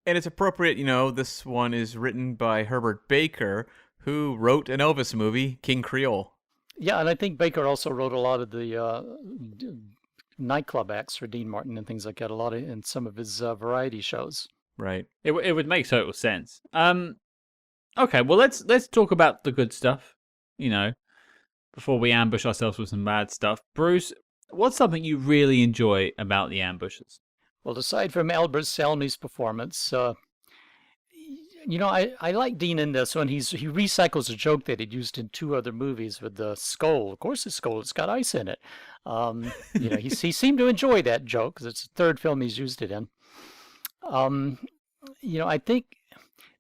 And it's appropriate, this one is written by Herbert Baker, who wrote an Elvis movie, King Creole. Yeah, and I think Baker also wrote a lot of the nightclub acts for Dean Martin and things like that, a lot of in some of his variety shows. Right. It would make total sense. Okay, well let's talk about the good stuff, before we ambush ourselves with some bad stuff. Bruce, what's something you really enjoy about the ambushes? Well, aside from Albert Salmi's performance, I like Dean in this one. He recycles a joke that he'd used in 2 other movies with the skull. Of course, the skull, it's got ice in it. He seemed to enjoy that joke because it's the 3rd film he's used it in. I think,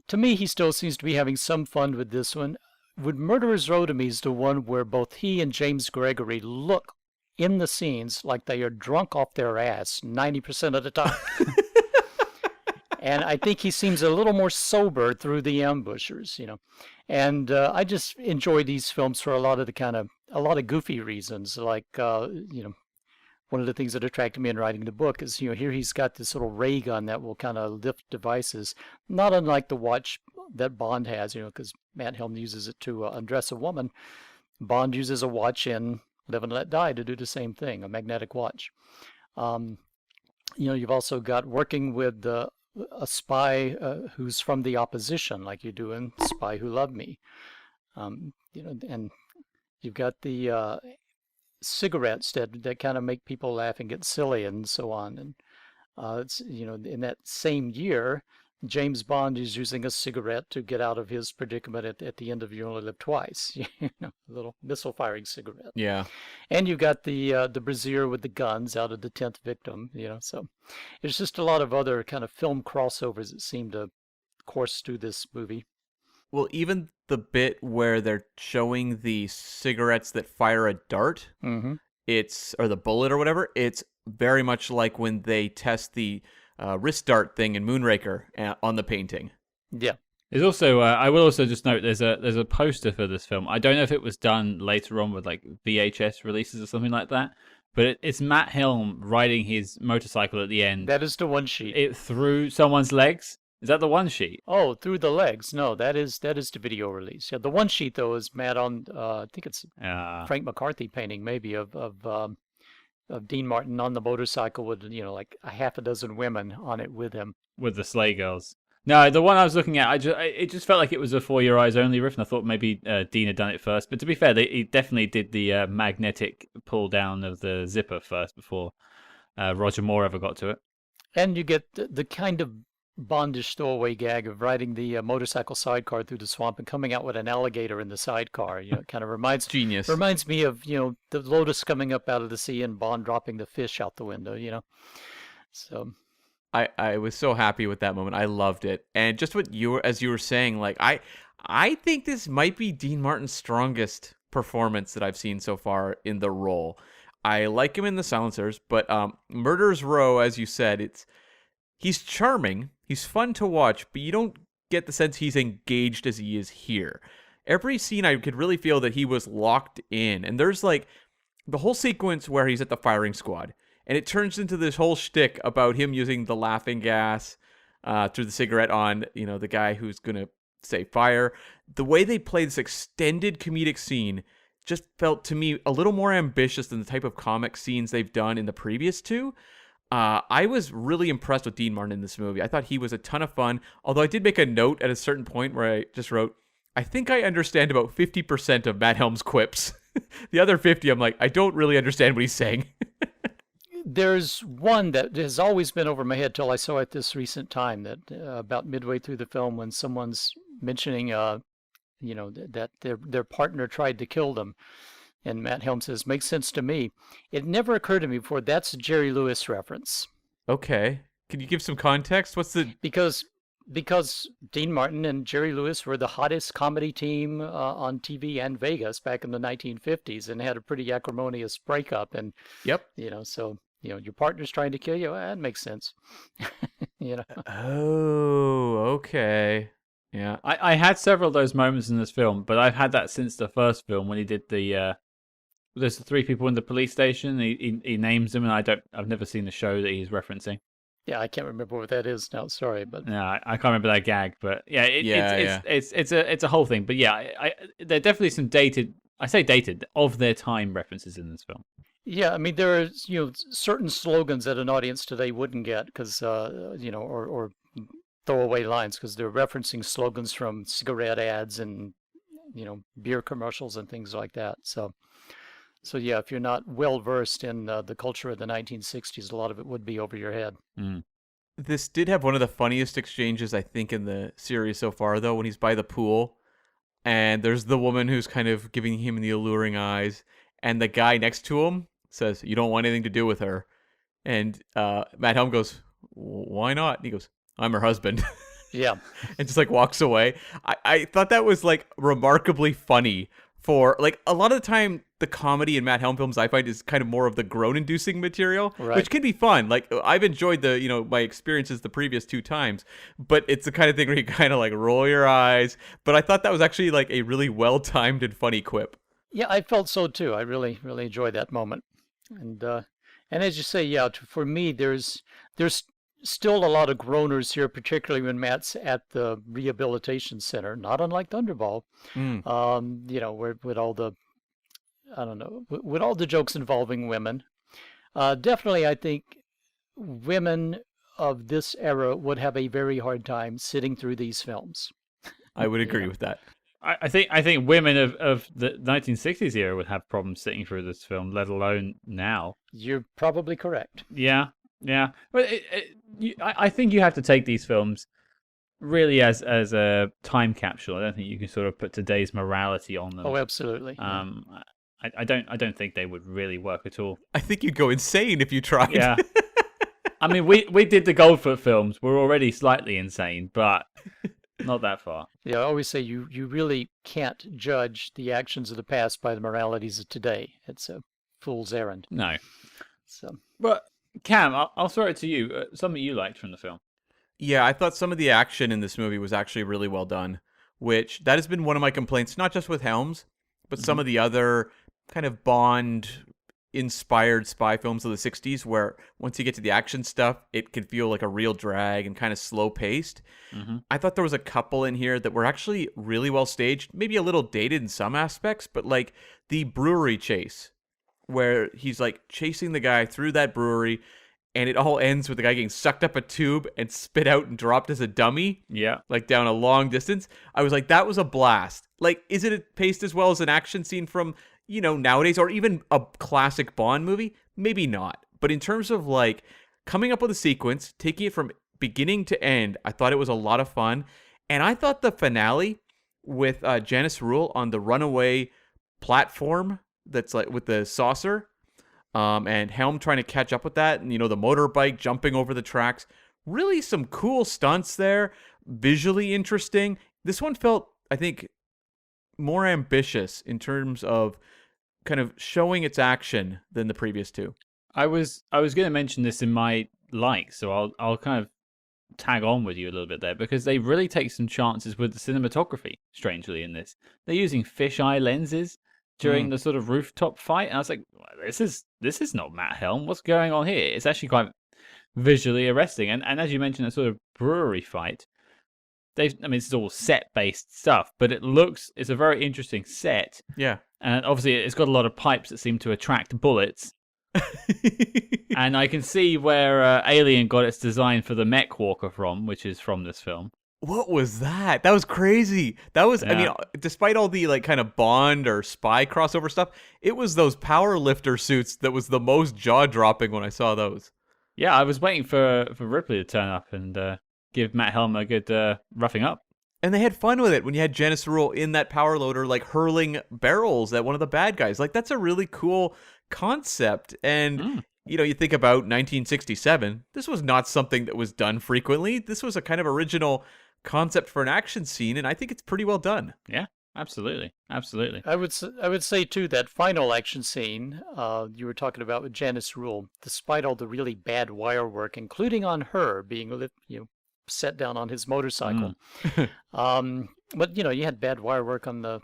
to me, he still seems to be having some fun with this one. With Murderer's Row, to me, is the one where both he and James Gregory look in the scenes like they are drunk off their ass 90% of the time. And I think he seems a little more sober through the ambushers, And I just enjoy these films for a lot of goofy reasons. Like, one of the things that attracted me in writing the book is, here he's got this little ray gun that will kind of lift devices, not unlike the watch that Bond has, because Matt Helm uses it to undress a woman. Bond uses a watch in Live and Let Die to do the same thing, a magnetic watch. You've also got working with a spy who's from the opposition, like you do in Spy Who Loved Me. And you've got the cigarettes that kind of make people laugh and get silly and so on. And it's in that same year, James Bond is using a cigarette to get out of his predicament at the end of You Only Live Twice. A little missile firing cigarette. Yeah. And you've got the brazier with the guns out of The 10th Victim. So there's just a lot of other kind of film crossovers that seem to course through this movie. Well, even the bit where they're showing the cigarettes that fire a dart, or the bullet or whatever, it's very much like when they test the wrist dart thing in Moonraker on the painting. Yeah. There's also, I will also just note, there's a poster for this film. I don't know if it was done later on with like VHS releases or something like that, but it's Matt Helm riding his motorcycle at the end. That is the one sheet. It through someone's legs. Is that the one sheet? Oh, through the legs. No, that is the video release. Yeah, the one sheet though is Matt on. I think it's Frank McCarthy painting maybe of Dean Martin on the motorcycle with like a half a dozen women on it with him. With the sleigh girls. No, the one I was looking at, it just felt like it was a For Your Eyes Only riff, and I thought maybe Dean had done it first. But to be fair, he definitely did the magnetic pull down of the zipper first before Roger Moore ever got to it. And you get the kind of Bondish throwaway gag of riding the motorcycle sidecar through the swamp and coming out with an alligator in the sidecar. It kind of reminds me of the Lotus coming up out of the sea and Bond dropping the fish out the window. So. I was so happy with that moment. I loved it. And just as you were saying, like I think this might be Dean Martin's strongest performance that I've seen so far in the role. I like him in The Silencers, but Murder's Row, as you said, he's charming, he's fun to watch, but you don't get the sense he's engaged as he is here. Every scene I could really feel that he was locked in. And there's like the whole sequence where he's at the firing squad. And it turns into this whole shtick about him using the laughing gas through the cigarette on, the guy who's going to say fire. The way they play this extended comedic scene just felt to me a little more ambitious than the type of comic scenes they've done in the previous two. I was really impressed with Dean Martin in this movie. I thought he was a ton of fun, although I did make a note at a certain point where I just wrote, I think I understand about 50% of Matt Helm's quips. The other 50, I'm like, I don't really understand what he's saying. There's one that has always been over my head till I saw it this recent time, that about midway through the film when someone's mentioning, that their partner tried to kill them. And Matt Helm says, makes sense to me. It never occurred to me before. That's a Jerry Lewis reference. Okay. Can you give some context? What's the... Because Dean Martin and Jerry Lewis were the hottest comedy team on TV and Vegas back in the 1950s and had a pretty acrimonious breakup. And, Yep. So... your partner's trying to kill you. That makes sense. Oh, okay. Yeah. I had several of those moments in this film, but I've had that since the first film when he did there's the three people in the police station. He names them, and I've never seen the show that he's referencing. Yeah, I can't remember what that is now. Sorry, but no, I can't remember that gag. But yeah, it's a whole thing. But yeah, there are definitely some dated. I say dated of their time references in this film. Yeah, I mean there are certain slogans that an audience today wouldn't get because or throwaway lines because they're referencing slogans from cigarette ads and beer commercials and things like that. So yeah, if you're not well versed in the culture of the 1960s, a lot of it would be over your head. Mm. This did have one of the funniest exchanges I think in the series so far, though, when he's by the pool and there's the woman who's kind of giving him the alluring eyes, and the guy next to him says, "You don't want anything to do with her." And Matt Helm goes, "Why not?" And he goes, "I'm her husband." Yeah. And just like walks away. I thought that was like remarkably funny for like a lot of the time the comedy in Matt Helm films I find is kind of more of the groan-inducing material, right, which can be fun. Like I've enjoyed my experiences the previous two times, but it's the kind of thing where you kind of like roll your eyes. But I thought that was actually like a really well-timed and funny quip. Yeah, I felt so too. I really, really enjoyed that moment. And as you say, yeah, for me, there's still a lot of groaners here, particularly when Matt's at the rehabilitation center, not unlike Thunderball. Where with all the, I don't know, with all the jokes involving women. Definitely, I think women of this era would have a very hard time sitting through these films. I would agree with that. I think women of the 1960s era would have problems sitting through this film, let alone now. You're probably correct. Yeah. But I think you have to take these films really as a time capsule. I don't think you can sort of put today's morality on them. Oh, absolutely. I don't think they would really work at all. I think you'd go insane if you tried. Yeah. I mean, we did the Goldfoot films. We're already slightly insane, but not that far. Yeah, I always say you really can't judge the actions of the past by the moralities of today. It's fool's errand. No. So But Cam, I'll throw it to you. Something you liked from the film. Yeah, I thought some of the action in this movie was actually really well done, which that has been one of my complaints, not just with Helms, but some of the other kind of Bond inspired spy films of the 60s where once you get to the action stuff, it can feel like a real drag and kind of slow paced. I thought there was a couple in here that were actually really well staged, maybe a little dated in some aspects, but like the brewery chase where he's like chasing the guy through that brewery and it all ends with the guy getting sucked up a tube and spit out and dropped as a dummy, Yeah. like down a long distance. I was like, that was a blast. Like, is it paced as well as an action scene from, nowadays, or even a classic Bond movie? Maybe not. But in terms of like coming up with a sequence, taking it from beginning to end, I thought it was a lot of fun. And I thought the finale with Janice Rule on the runaway platform that's like with the saucer, and Helm trying to catch up with that, and the motorbike jumping over the tracks. Really some cool stunts there, visually interesting. This one felt, I think, more ambitious in terms of kind of showing its action than the previous two. I was going to mention this in my likes, so I'll kind of tag on with you a little bit there because they really take some chances with the cinematography. Strangely, in this, they're using fisheye lenses during the sort of rooftop fight, and I was like, this is not Matt Helm. What's going on here? It's actually quite visually arresting, and as you mentioned, a sort of brewery fight. This is all set-based stuff, but it's a very interesting set. Yeah. And obviously, it's got a lot of pipes that seem to attract bullets. And I can see where Alien got its design for the mech walker from, which is from this film. What was that? That was crazy. That was, Yeah. despite all the like kind of Bond or spy crossover stuff, it was those power lifter suits that was the most jaw-dropping when I saw those. Yeah, I was waiting for Ripley to turn up and give Matt Helm a good roughing up. And they had fun with it when you had Janice Rule in that power loader, like hurling barrels at one of the bad guys. Like, that's a really cool concept. And, you think about 1967. This was not something that was done frequently. This was a kind of original concept for an action scene, and I think it's pretty well done. Yeah, absolutely. Absolutely. I would say too that final action scene you were talking about with Janice Rule, despite all the really bad wire work, including on her being set down on his motorcycle. But you had bad wire work on the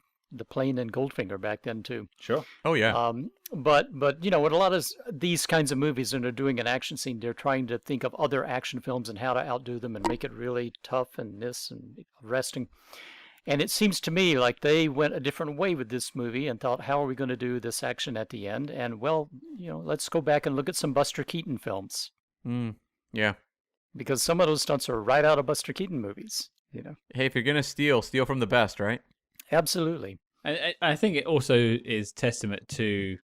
plane in Goldfinger back then too. Sure. Oh, yeah. But what a lot of these kinds of movies, when they're doing an action scene, they're trying to think of other action films and how to outdo them and make it really tough and arresting. And it seems to me like they went a different way with this movie and thought, how are we going to do this action at the end? And let's go back and look at some Buster Keaton films. Yeah. Because some of those stunts are right out of Buster Keaton movies. Hey, if you're going to steal from the best, right? Absolutely. I think it also is testament to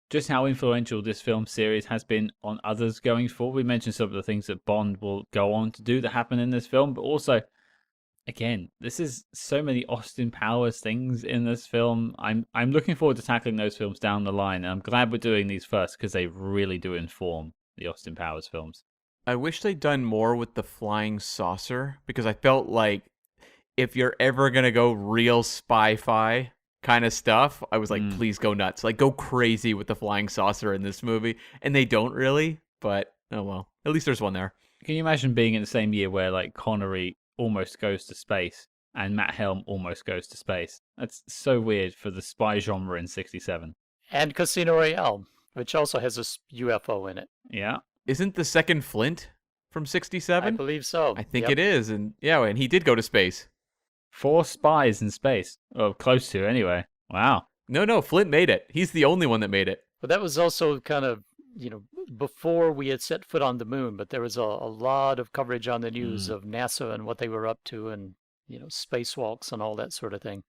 just how influential this film series has been on others going forward. We mentioned some of the things that Bond will go on to do that happen in this film, but also, again, this is so many Austin Powers things in this film. I'm looking forward to tackling those films down the line, and I'm glad we're doing these first because they really do inform the Austin Powers films. I wish they'd done more with the flying saucer, because I felt like if you're ever going to go real spy-fi kind of stuff, I was like, please go nuts. Like, go crazy with the flying saucer in this movie. And they don't really, but oh well. At least there's one there. Can you imagine being in the same year where, like, Connery almost goes to space and Matt Helm almost goes to space? That's so weird for the spy genre in 67. And Casino Royale, which also has a UFO in it. Yeah. Isn't the second Flint from 67? I believe so. I think it is. And and he did go to space. 4 spies in space. Or close to, anyway. Wow. No, Flint made it. He's the only one that made it. But that was also kind of, before we had set foot on the moon, but there was a lot of coverage on the news of NASA and what they were up to and, spacewalks and all that sort of thing.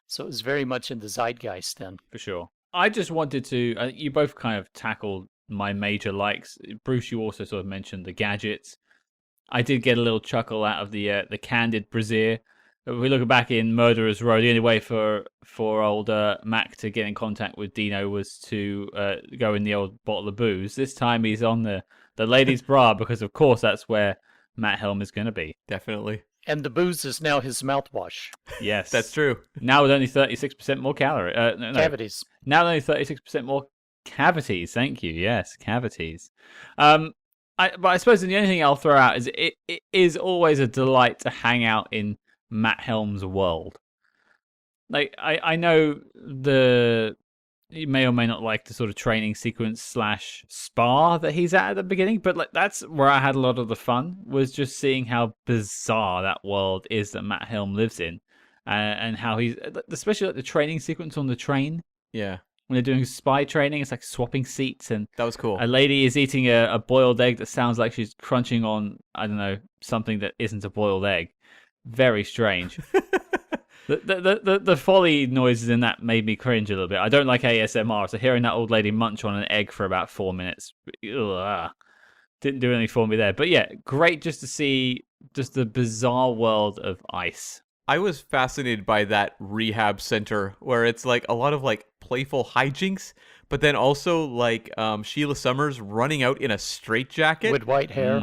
So it was very much in the zeitgeist then. For sure. I just wanted to, you both kind of tackled my major likes. Bruce, you also sort of mentioned the gadgets. I did get a little chuckle out of the candid brassiere. If we look back in Murderer's Row, the only way for old Mac to get in contact with Dino was to go in the old bottle of booze. This time he's on the lady's bra because, of course, that's where Matt Helm is going to be. Definitely. And the booze is now his mouthwash. Yes, That's true. Now with only 36% more calorie. No. Cavities. Now with only 36% more cavities. Thank you. Yes, cavities. But I suppose the only thing I'll throw out is it is always a delight to hang out in Matt Helm's world. Like I know you may or may not like the sort of training sequence / spa that he's at the beginning, but like that's where I had a lot of the fun, was just seeing how bizarre that world is that Matt Helm lives in, and how he's, especially like the training sequence on the train Yeah, when they're doing spy training. It's like swapping seats, and that was cool. a lady is eating a boiled egg that sounds like she's crunching on, I don't know, something that isn't a boiled egg. Very strange. The folly noises in that made me cringe a little bit. I don't like ASMR, so hearing that old lady munch on an egg for about 4 minutes, didn't do anything for me there. But yeah, great just to see just the bizarre world of ice. I was fascinated by that rehab center where it's like a lot of like playful hijinks, but then also like Sheila Summers running out in a straitjacket With white hair.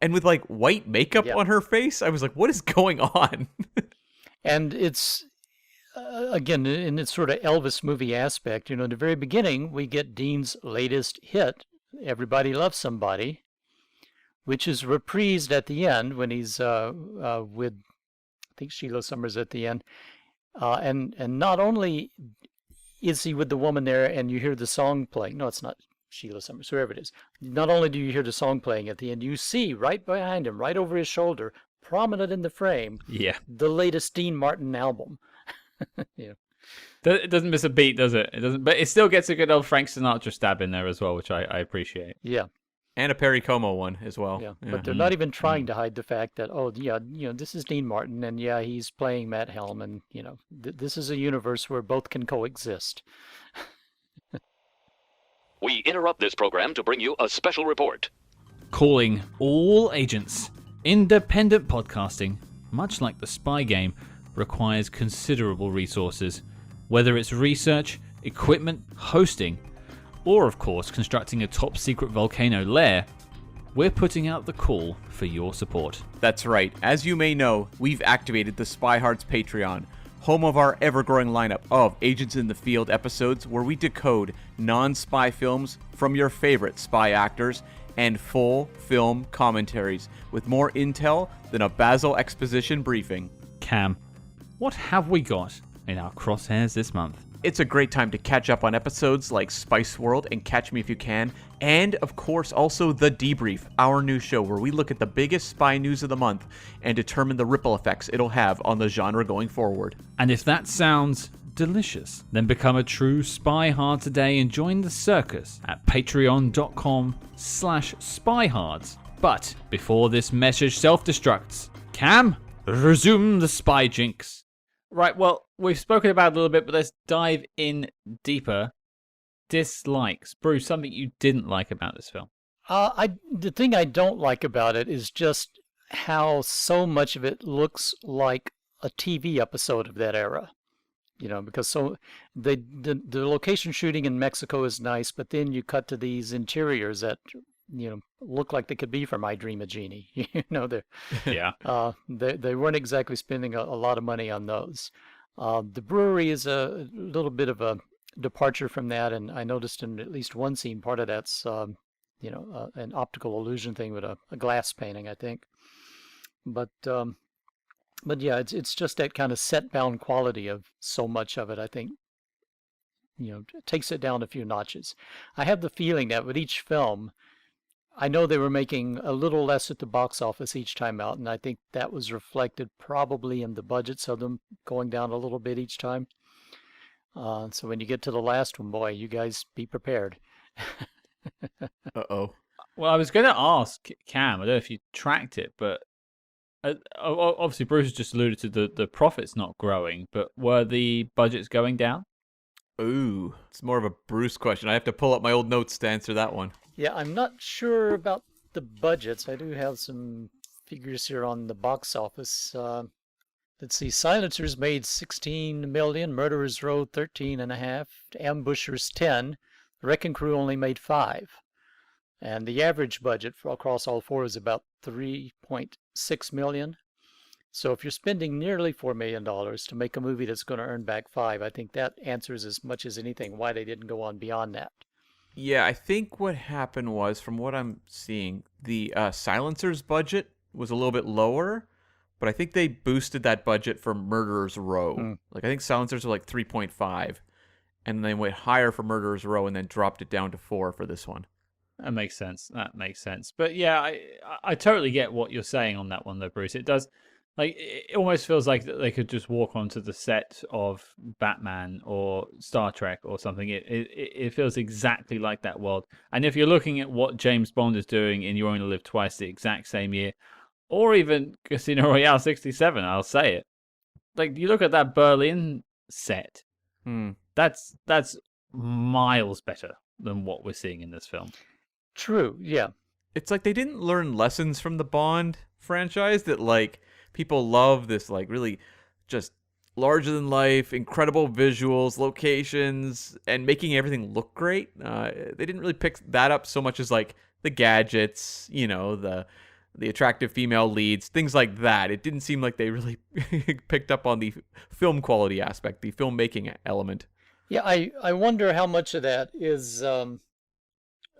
and with like white makeup Yep. on her face. I was like, what is going on? And it's, again, in its sort of Elvis movie aspect, in the very beginning, we get Dean's latest hit, Everybody Loves Somebody, which is reprised at the end when he's with, I think, Sheila Summers at the end. And not only is he with the woman there and you hear the song playing, no, it's not Sheila Summers, whoever it is. Not only do you hear the song playing at the end, you see right behind him, right over his shoulder, prominent in the frame, Yeah. the latest Dean Martin album. Yeah. It doesn't miss a beat, does it? It doesn't, but it still gets a good old Frank Sinatra stab in there as well, which I appreciate. Yeah, And a Perry Como one as well. yeah. But they're not even trying to hide the fact that, oh, yeah, this is Dean Martin, and yeah, he's playing Matt Helm, and, this is a universe where both can coexist. We interrupt this program to bring you a special report. Calling all agents. Independent podcasting, much like the spy game, requires considerable resources, whether it's research, equipment, hosting, or of course constructing a top secret volcano lair. We're putting out the call for your support. That's right. As you may know, we've activated the SpyHards Patreon, home of our ever-growing lineup of Agents in the Field episodes where we decode non-spy films from your favorite spy actors and full film commentaries with more intel than a Basil exposition briefing. Cam, what have we got in our crosshairs this month? It's a great time to catch up on episodes like Spice World and Catch Me If You Can, and of course also The Debrief, our new show where we look at the biggest spy news of the month and determine the ripple effects it'll have on the genre going forward. And if that sounds delicious, then become a true spy hard today and join the circus at patreon.com/spyhards. But before this message self-destructs, Cam, resume the spy jinx. Right, well, we've spoken about it a little bit, but let's dive in deeper. Dislikes. Bruce, something you didn't like about this film. The thing I don't like about it is just how so much of it looks like a TV episode of that era. Because the location shooting in Mexico is nice, but then you cut to these interiors that look like they could be from I Dream of Jeannie. Yeah. They weren't exactly spending a lot of money on those. The brewery is a little bit of a departure from that, and I noticed in at least one scene, part of that's an optical illusion thing with a glass painting, I think. But yeah, it's just that kind of set-bound quality of so much of it, I think, takes it down a few notches. I have the feeling that with each film, I know they were making a little less at the box office each time out, and I think that was reflected probably in the budgets of them going down a little bit each time. So when you get to the last one, boy, you guys be prepared. Uh-oh. Well, I was going to ask Cam, I don't know if you tracked it, but obviously Bruce just alluded to the profits not growing, but were the budgets going down? Ooh, it's more of a Bruce question. I have to pull up my old notes to answer that one. Yeah, I'm not sure about the budgets. I do have some figures here on the box office. Let's see, Silencers made 16 million, Murderers Row 13.5, Ambushers 10, Wrecking Crew only made 5. And the average budget for across all four is about 3.6 million. So if you're spending nearly $4 million to make a movie that's going to earn back 5, I think that answers as much as anything why they didn't go on beyond that. Yeah, I think what happened was, from what I'm seeing, the Silencers budget was a little bit lower, but I think they boosted that budget for Murderer's Row. Like, I think Silencers were like 3.5, and they went higher for Murderer's Row and then dropped it down to 4 for this one. That makes sense. That makes sense. But yeah, I totally get what you're saying on that one, though, Bruce. It does, like, it almost feels like they could just walk onto the set of Batman or Star Trek or something. It feels exactly like that world. And if you're looking at what James Bond is doing in You Only Live Twice the exact same year, or even Casino Royale 67, I'll say it. Like, you look at that Berlin set, that's miles better than what we're seeing in this film. True, yeah. It's like they didn't learn lessons from the Bond franchise that, like, people love this, like, really just larger than life, incredible visuals, locations, and making everything look great. They didn't really pick that up so much as, like, the gadgets, you know, the attractive female leads, things like that. It didn't seem like they really picked up on the film quality aspect, the filmmaking element. Yeah, I wonder how much of that is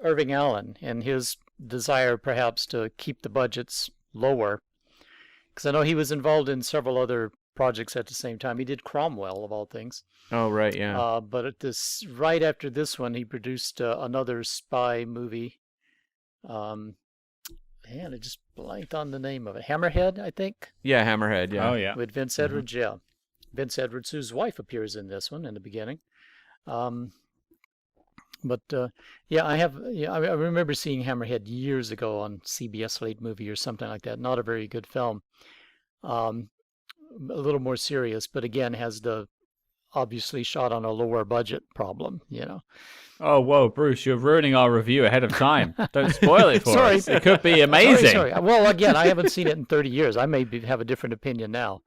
Irving Allen and his desire perhaps to keep the budgets lower. Because I know he was involved in several other projects at the same time. He did Cromwell, of all things. Oh, right, yeah. But right after this one, he produced another spy movie. Man, I just blanked on the name of it. Hammerhead, I think. Yeah, Hammerhead, yeah. Oh, yeah. With Vince Edwards, yeah. Vince Edwards, whose wife appears in this one in the beginning. Yeah, I remember seeing Hammerhead years ago on CBS Late Movie or something like that. Not a very good film. A little more serious, but again has the obviously shot on a lower budget problem, you know. Oh, whoa, Bruce, you're ruining our review ahead of time. Don't spoil it for Sorry. us. It could be amazing. Sorry. Well, again, I haven't seen it in 30 years. I may have a different opinion now.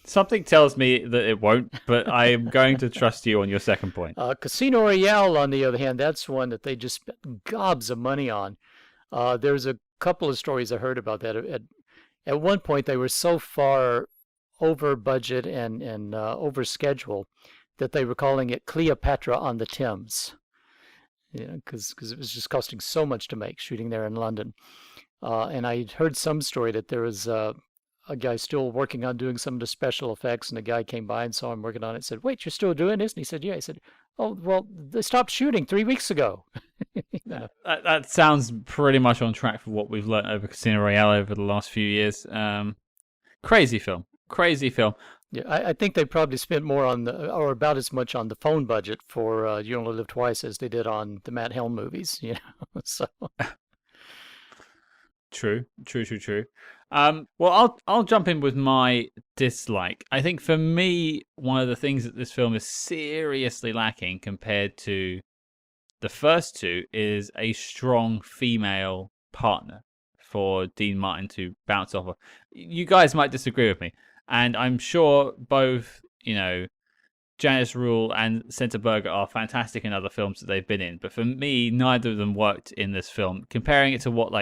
Something tells me that it won't, but I am going to trust you on your second point. Casino Royale, on the other hand, that's one that they just spent gobs of money on. There's a couple of stories I heard about that. At one point, they were so far over budget and over schedule that they were calling it Cleopatra on the Thames. You know, because it was just costing so much to make, shooting there in London. And I heard some story that there was a guy still working on doing some of the special effects, and a guy came by and saw him working on it and said, "Wait, you're still doing this?" And he said, "Yeah." He said, "Oh, well, they stopped shooting 3 weeks ago." You know? That sounds pretty much on track for what we've learned over Casino Royale over the last few years. Crazy film. Yeah, I think they probably spent more on or about as much on the phone budget for You Only Live Twice as they did on the Matt Helm movies, you know. So True. Well, I'll jump in with my dislike. I think for me, one of the things that this film is seriously lacking compared to the first two is a strong female partner for Dean Martin to bounce off of. You guys might disagree with me, and I'm sure both, you know, Janice Rule and Senta Berger are fantastic in other films that they've been in, but for me, neither of them worked in this film. Comparing it to what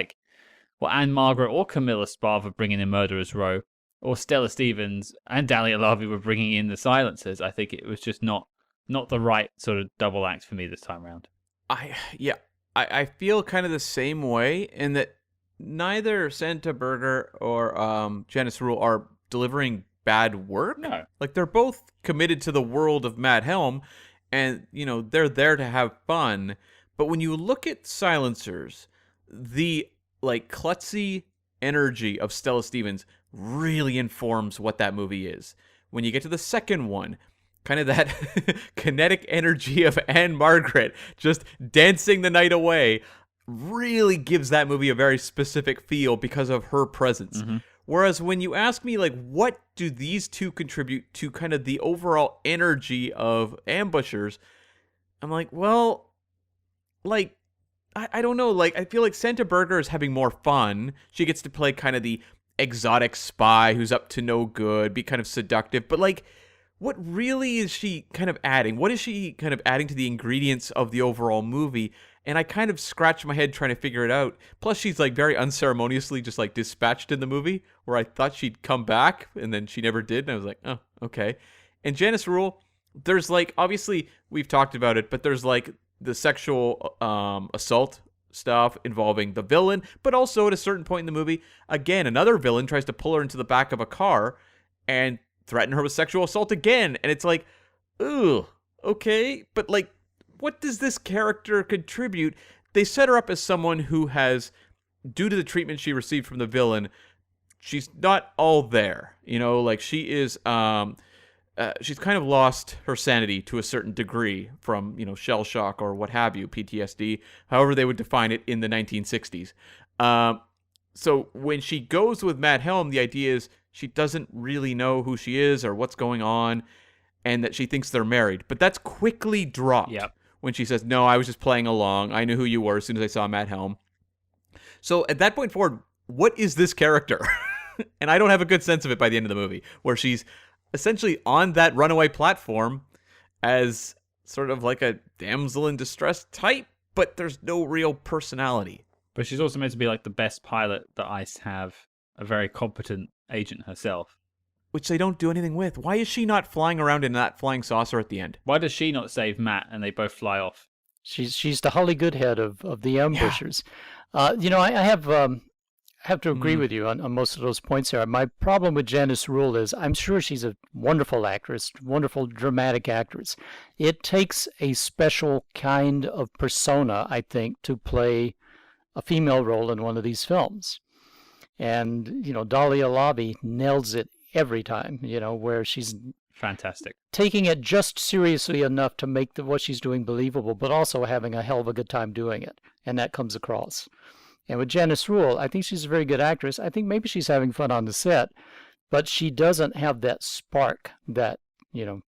Anne Margaret or Camilla Sparv were bringing in Murderer's Row, or Stella Stevens and Dahlia Lavi were bringing in The Silencers, I think it was just not the right sort of double act for me this time around. I feel kind of the same way in that neither Senta Berger or Janice Rule are delivering bad work. No. Like, they're both committed to the world of Matt Helm, and, you know, they're there to have fun. But when you look at Silencers, the like klutzy energy of Stella Stevens really informs what that movie is. When you get to the second one, kind of that kinetic energy of Anne Margaret just dancing the night away really gives that movie a very specific feel because of her presence. Mm-hmm. Whereas when you ask me, like, what do these two contribute to kind of the overall energy of Ambushers, I'm like, well, like, I don't know. Like, I feel like Senta Berger is having more fun. She gets to play kind of the exotic spy who's up to no good, be kind of seductive. But, like, what really is she kind of adding? What is she kind of adding to the ingredients of the overall movie? And I kind of scratched my head trying to figure it out. Plus, she's like very unceremoniously just like dispatched in the movie, where I thought she'd come back and then she never did. And I was like, oh, okay. And Janice Rule, there's like, obviously we've talked about it, but there's like the sexual assault stuff involving the villain, but also at a certain point in the movie, again, another villain tries to pull her into the back of a car and threaten her with sexual assault again. And it's like, ugh, okay. But like, what does this character contribute? They set her up as someone who has, due to the treatment she received from the villain, she's not all there. You know, like she is, she's kind of lost her sanity to a certain degree from, you know, shell shock or what have you, PTSD, however they would define it in the 1960s. So when she goes with Matt Helm, the idea is she doesn't really know who she is or what's going on, and that she thinks they're married. But that's quickly dropped when she says, no, I was just playing along. I knew who you were as soon as I saw Matt Helm. So at that point forward, what is this character? And I don't have a good sense of it by the end of the movie, where she's essentially on that runaway platform as sort of like a damsel in distress type, but there's no real personality. But she's also meant to be like the best pilot that ICE have, a very competent agent herself. Which they don't do anything with. Why is she not flying around in that flying saucer at the end? Why does she not save Matt and they both fly off? She's the Holly Goodhead of the ambushers. You know, I have to agree with you on most of those points there. My problem with Janice Rule is I'm sure she's a wonderful actress, wonderful dramatic actress. It takes a special kind of persona, I think, to play a female role in one of these films. And, you know, Dahlia Lobby nails it every time, you know, where she's fantastic, taking it just seriously enough to make what she's doing believable, but also having a hell of a good time doing it. And that comes across. And with Janice Rule, I think she's a very good actress. I think maybe she's having fun on the set, but she doesn't have that spark that, you know,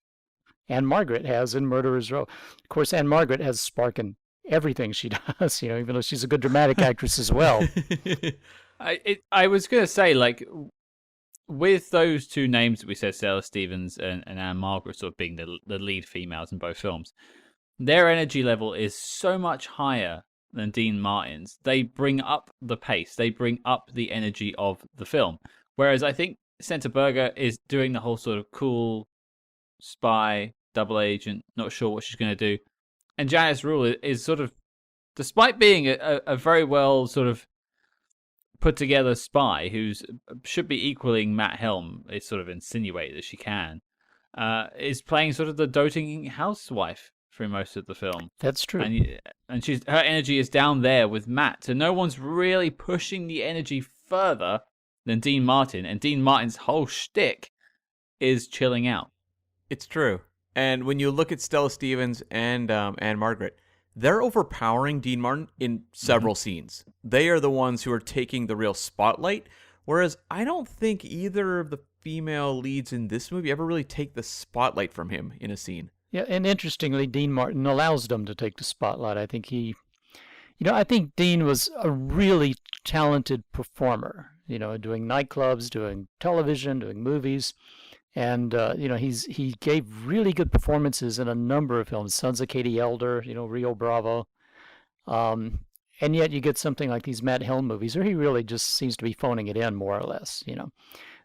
Anne Margaret has in Murderer's Row. Of course, Anne Margaret has spark in everything she does, you know, even though she's a good dramatic actress as well. I was going to say, like, with those two names that we said, Stella Stevens and Anne Margaret sort of being the lead females in both films, their energy level is so much higher than Dean Martin's. They bring up the pace. They bring up the energy of the film. Whereas I think Senta Berger is doing the whole sort of cool spy, double agent, not sure what she's going to do. And Janice Rule is sort of, despite being a very well sort of put together spy who's should be equaling Matt Helm, is sort of insinuated as she can, is playing sort of the doting housewife through most of the film. That's true. And her energy is down there with Matt. So no one's really pushing the energy further than Dean Martin. And Dean Martin's whole shtick is chilling out. It's true. And when you look at Stella Stevens and Anne Margaret, they're overpowering Dean Martin in several scenes. They are the ones who are taking the real spotlight. Whereas I don't think either of the female leads in this movie ever really take the spotlight from him in a scene. Yeah, and interestingly, Dean Martin allows them to take the spotlight. I think I think Dean was a really talented performer, you know, doing nightclubs, doing television, doing movies. And, you know, he gave really good performances in a number of films, Sons of Katie Elder, you know, Rio Bravo. And yet you get something like these Matt Helm movies where he really just seems to be phoning it in more or less, you know.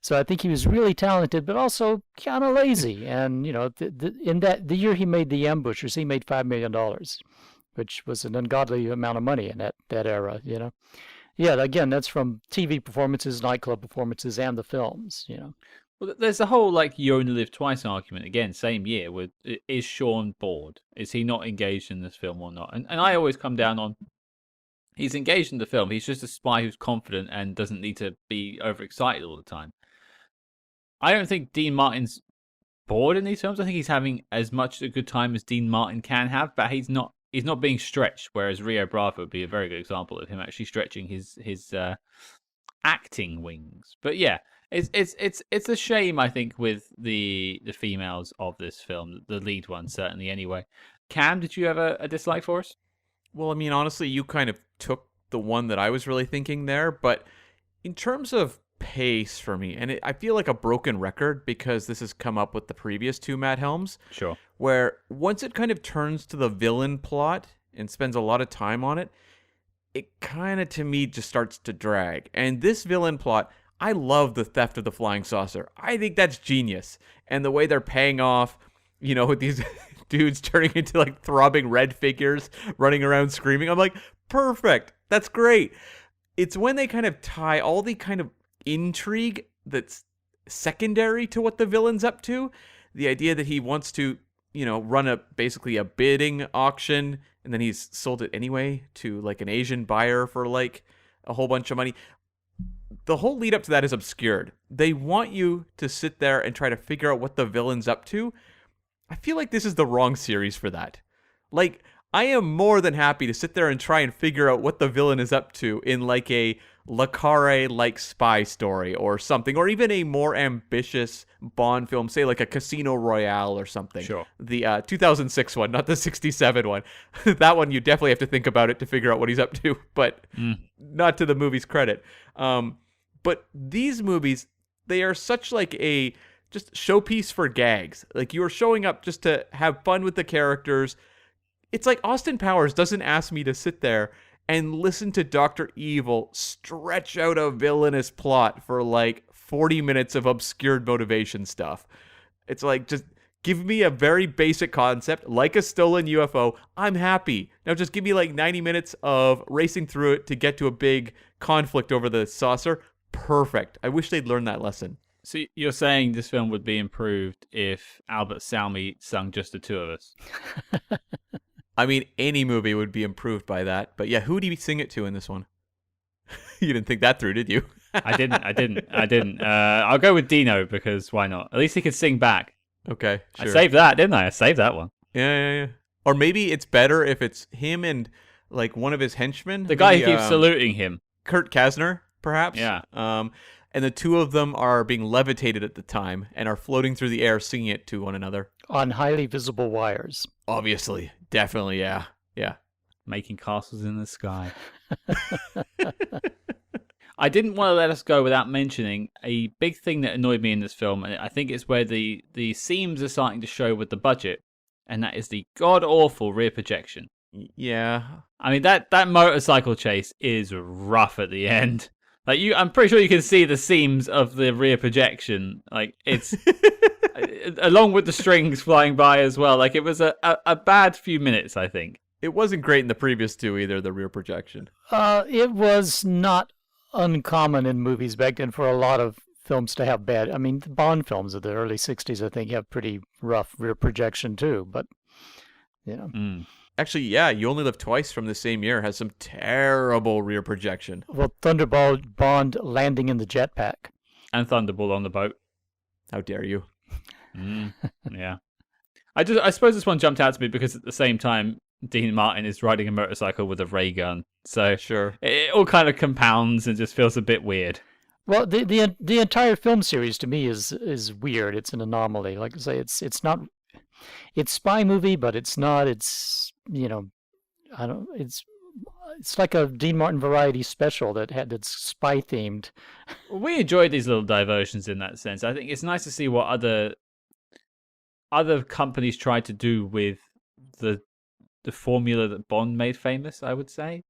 So I think he was really talented, but also kind of lazy. And, you know, the year he made The Ambushers, he made $5 million, which was an ungodly amount of money in that era, you know. Yeah, again, that's from TV performances, nightclub performances, and the films, you know. Well, there's the whole, like, you only live twice argument, again, same year, with, is Sean bored? Is he not engaged in this film or not? And I always come down on, he's engaged in the film. He's just a spy who's confident and doesn't need to be overexcited all the time. I don't think Dean Martin's bored in these films. I think he's having as much a good time as Dean Martin can have, but he's not being stretched, whereas Rio Bravo would be a very good example of him actually stretching his acting wings. But yeah, it's a shame, I think, with the females of this film, the lead one certainly anyway. Cam, did you have a dislike for us? Well, I mean, honestly, you kind of took the one that I was really thinking there, but in terms of pace for me, and I feel like a broken record because this has come up with the previous two Matt Helms. Sure. Where once it kind of turns to the villain plot and spends a lot of time on it, it kind of, to me, just starts to drag. And this villain plot, I love the theft of the flying saucer. I think that's genius. And the way they're paying off, with these dudes turning into like throbbing red figures running around screaming. I'm like, perfect. That's great. It's when they kind of tie all the kind of intrigue that's secondary to what the villain's up to. The idea that he wants to, run basically a bidding auction, and then he's sold it anyway to like an Asian buyer for like a whole bunch of money. The whole lead up to that is obscured. They want you to sit there and try to figure out what the villain's up to. I feel like this is the wrong series for that. Like, I am more than happy to sit there and try and figure out what the villain is up to in like a Le Carre-like spy story or something, or even a more ambitious Bond film, say like a Casino Royale or something. Sure. The 2006 one, not the 67 one. That one, you definitely have to think about it to figure out what he's up to, but not to the movie's credit. But these movies, they are such like a just showpiece for gags. Like, you are showing up just to have fun with the characters. It's like Austin Powers doesn't ask me to sit there and listen to Dr. Evil stretch out a villainous plot for like 40 minutes of obscured motivation stuff. It's like, just give me a very basic concept, like a stolen UFO. I'm happy. Now just give me like 90 minutes of racing through it to get to a big conflict over the saucer. Perfect. I wish they'd learned that lesson. So you're saying this film would be improved if Albert Salmi sung Just the Two of Us? I mean, any movie would be improved by that. But yeah, who do you sing it to in this one? You didn't think that through, did you? I didn't. I'll go with Dino, because why not? At least he could sing back. Okay, sure. I saved that, didn't I? I saved that one. Yeah. Or maybe it's better if it's him and like one of his henchmen. The guy maybe, who keeps saluting him. Kurt Kasznar, perhaps? Yeah. And the two of them are being levitated at the time and are floating through the air singing it to one another. On highly visible wires. Obviously. Definitely, yeah. Yeah. Making castles in the sky. I didn't want to let us go without mentioning a big thing that annoyed me in this film, and I think it's where the seams are starting to show with the budget, and that is the god-awful rear projection. Yeah. I mean, that motorcycle chase is rough at the end. Like, I'm pretty sure you can see the seams of the rear projection. Like, it's along with the strings flying by as well. Like, it was a bad few minutes, I think. It wasn't great in the previous two either, the rear projection. It was not uncommon in movies back then for a lot of films to have bad. I mean, the Bond films of the early 60s, I think, have pretty rough rear projection too. But, Actually, yeah, You Only Live Twice from the same year has some terrible rear projection. Well, Thunderball Bond landing in the jetpack. And Thunderball on the boat. How dare you? Yeah. I suppose this one jumped out to me because at the same time, Dean Martin is riding a motorcycle with a ray gun. So sure, it all kind of compounds and just feels a bit weird. Well, the entire film series to me is weird. It's an anomaly. Like I say, it's not. It's spy movie, but it's not. It's It's like a Dean Martin variety special that's spy themed. We enjoyed these little diversions in that sense. I think it's nice to see what other companies tried to do with the formula that Bond made famous, I would say.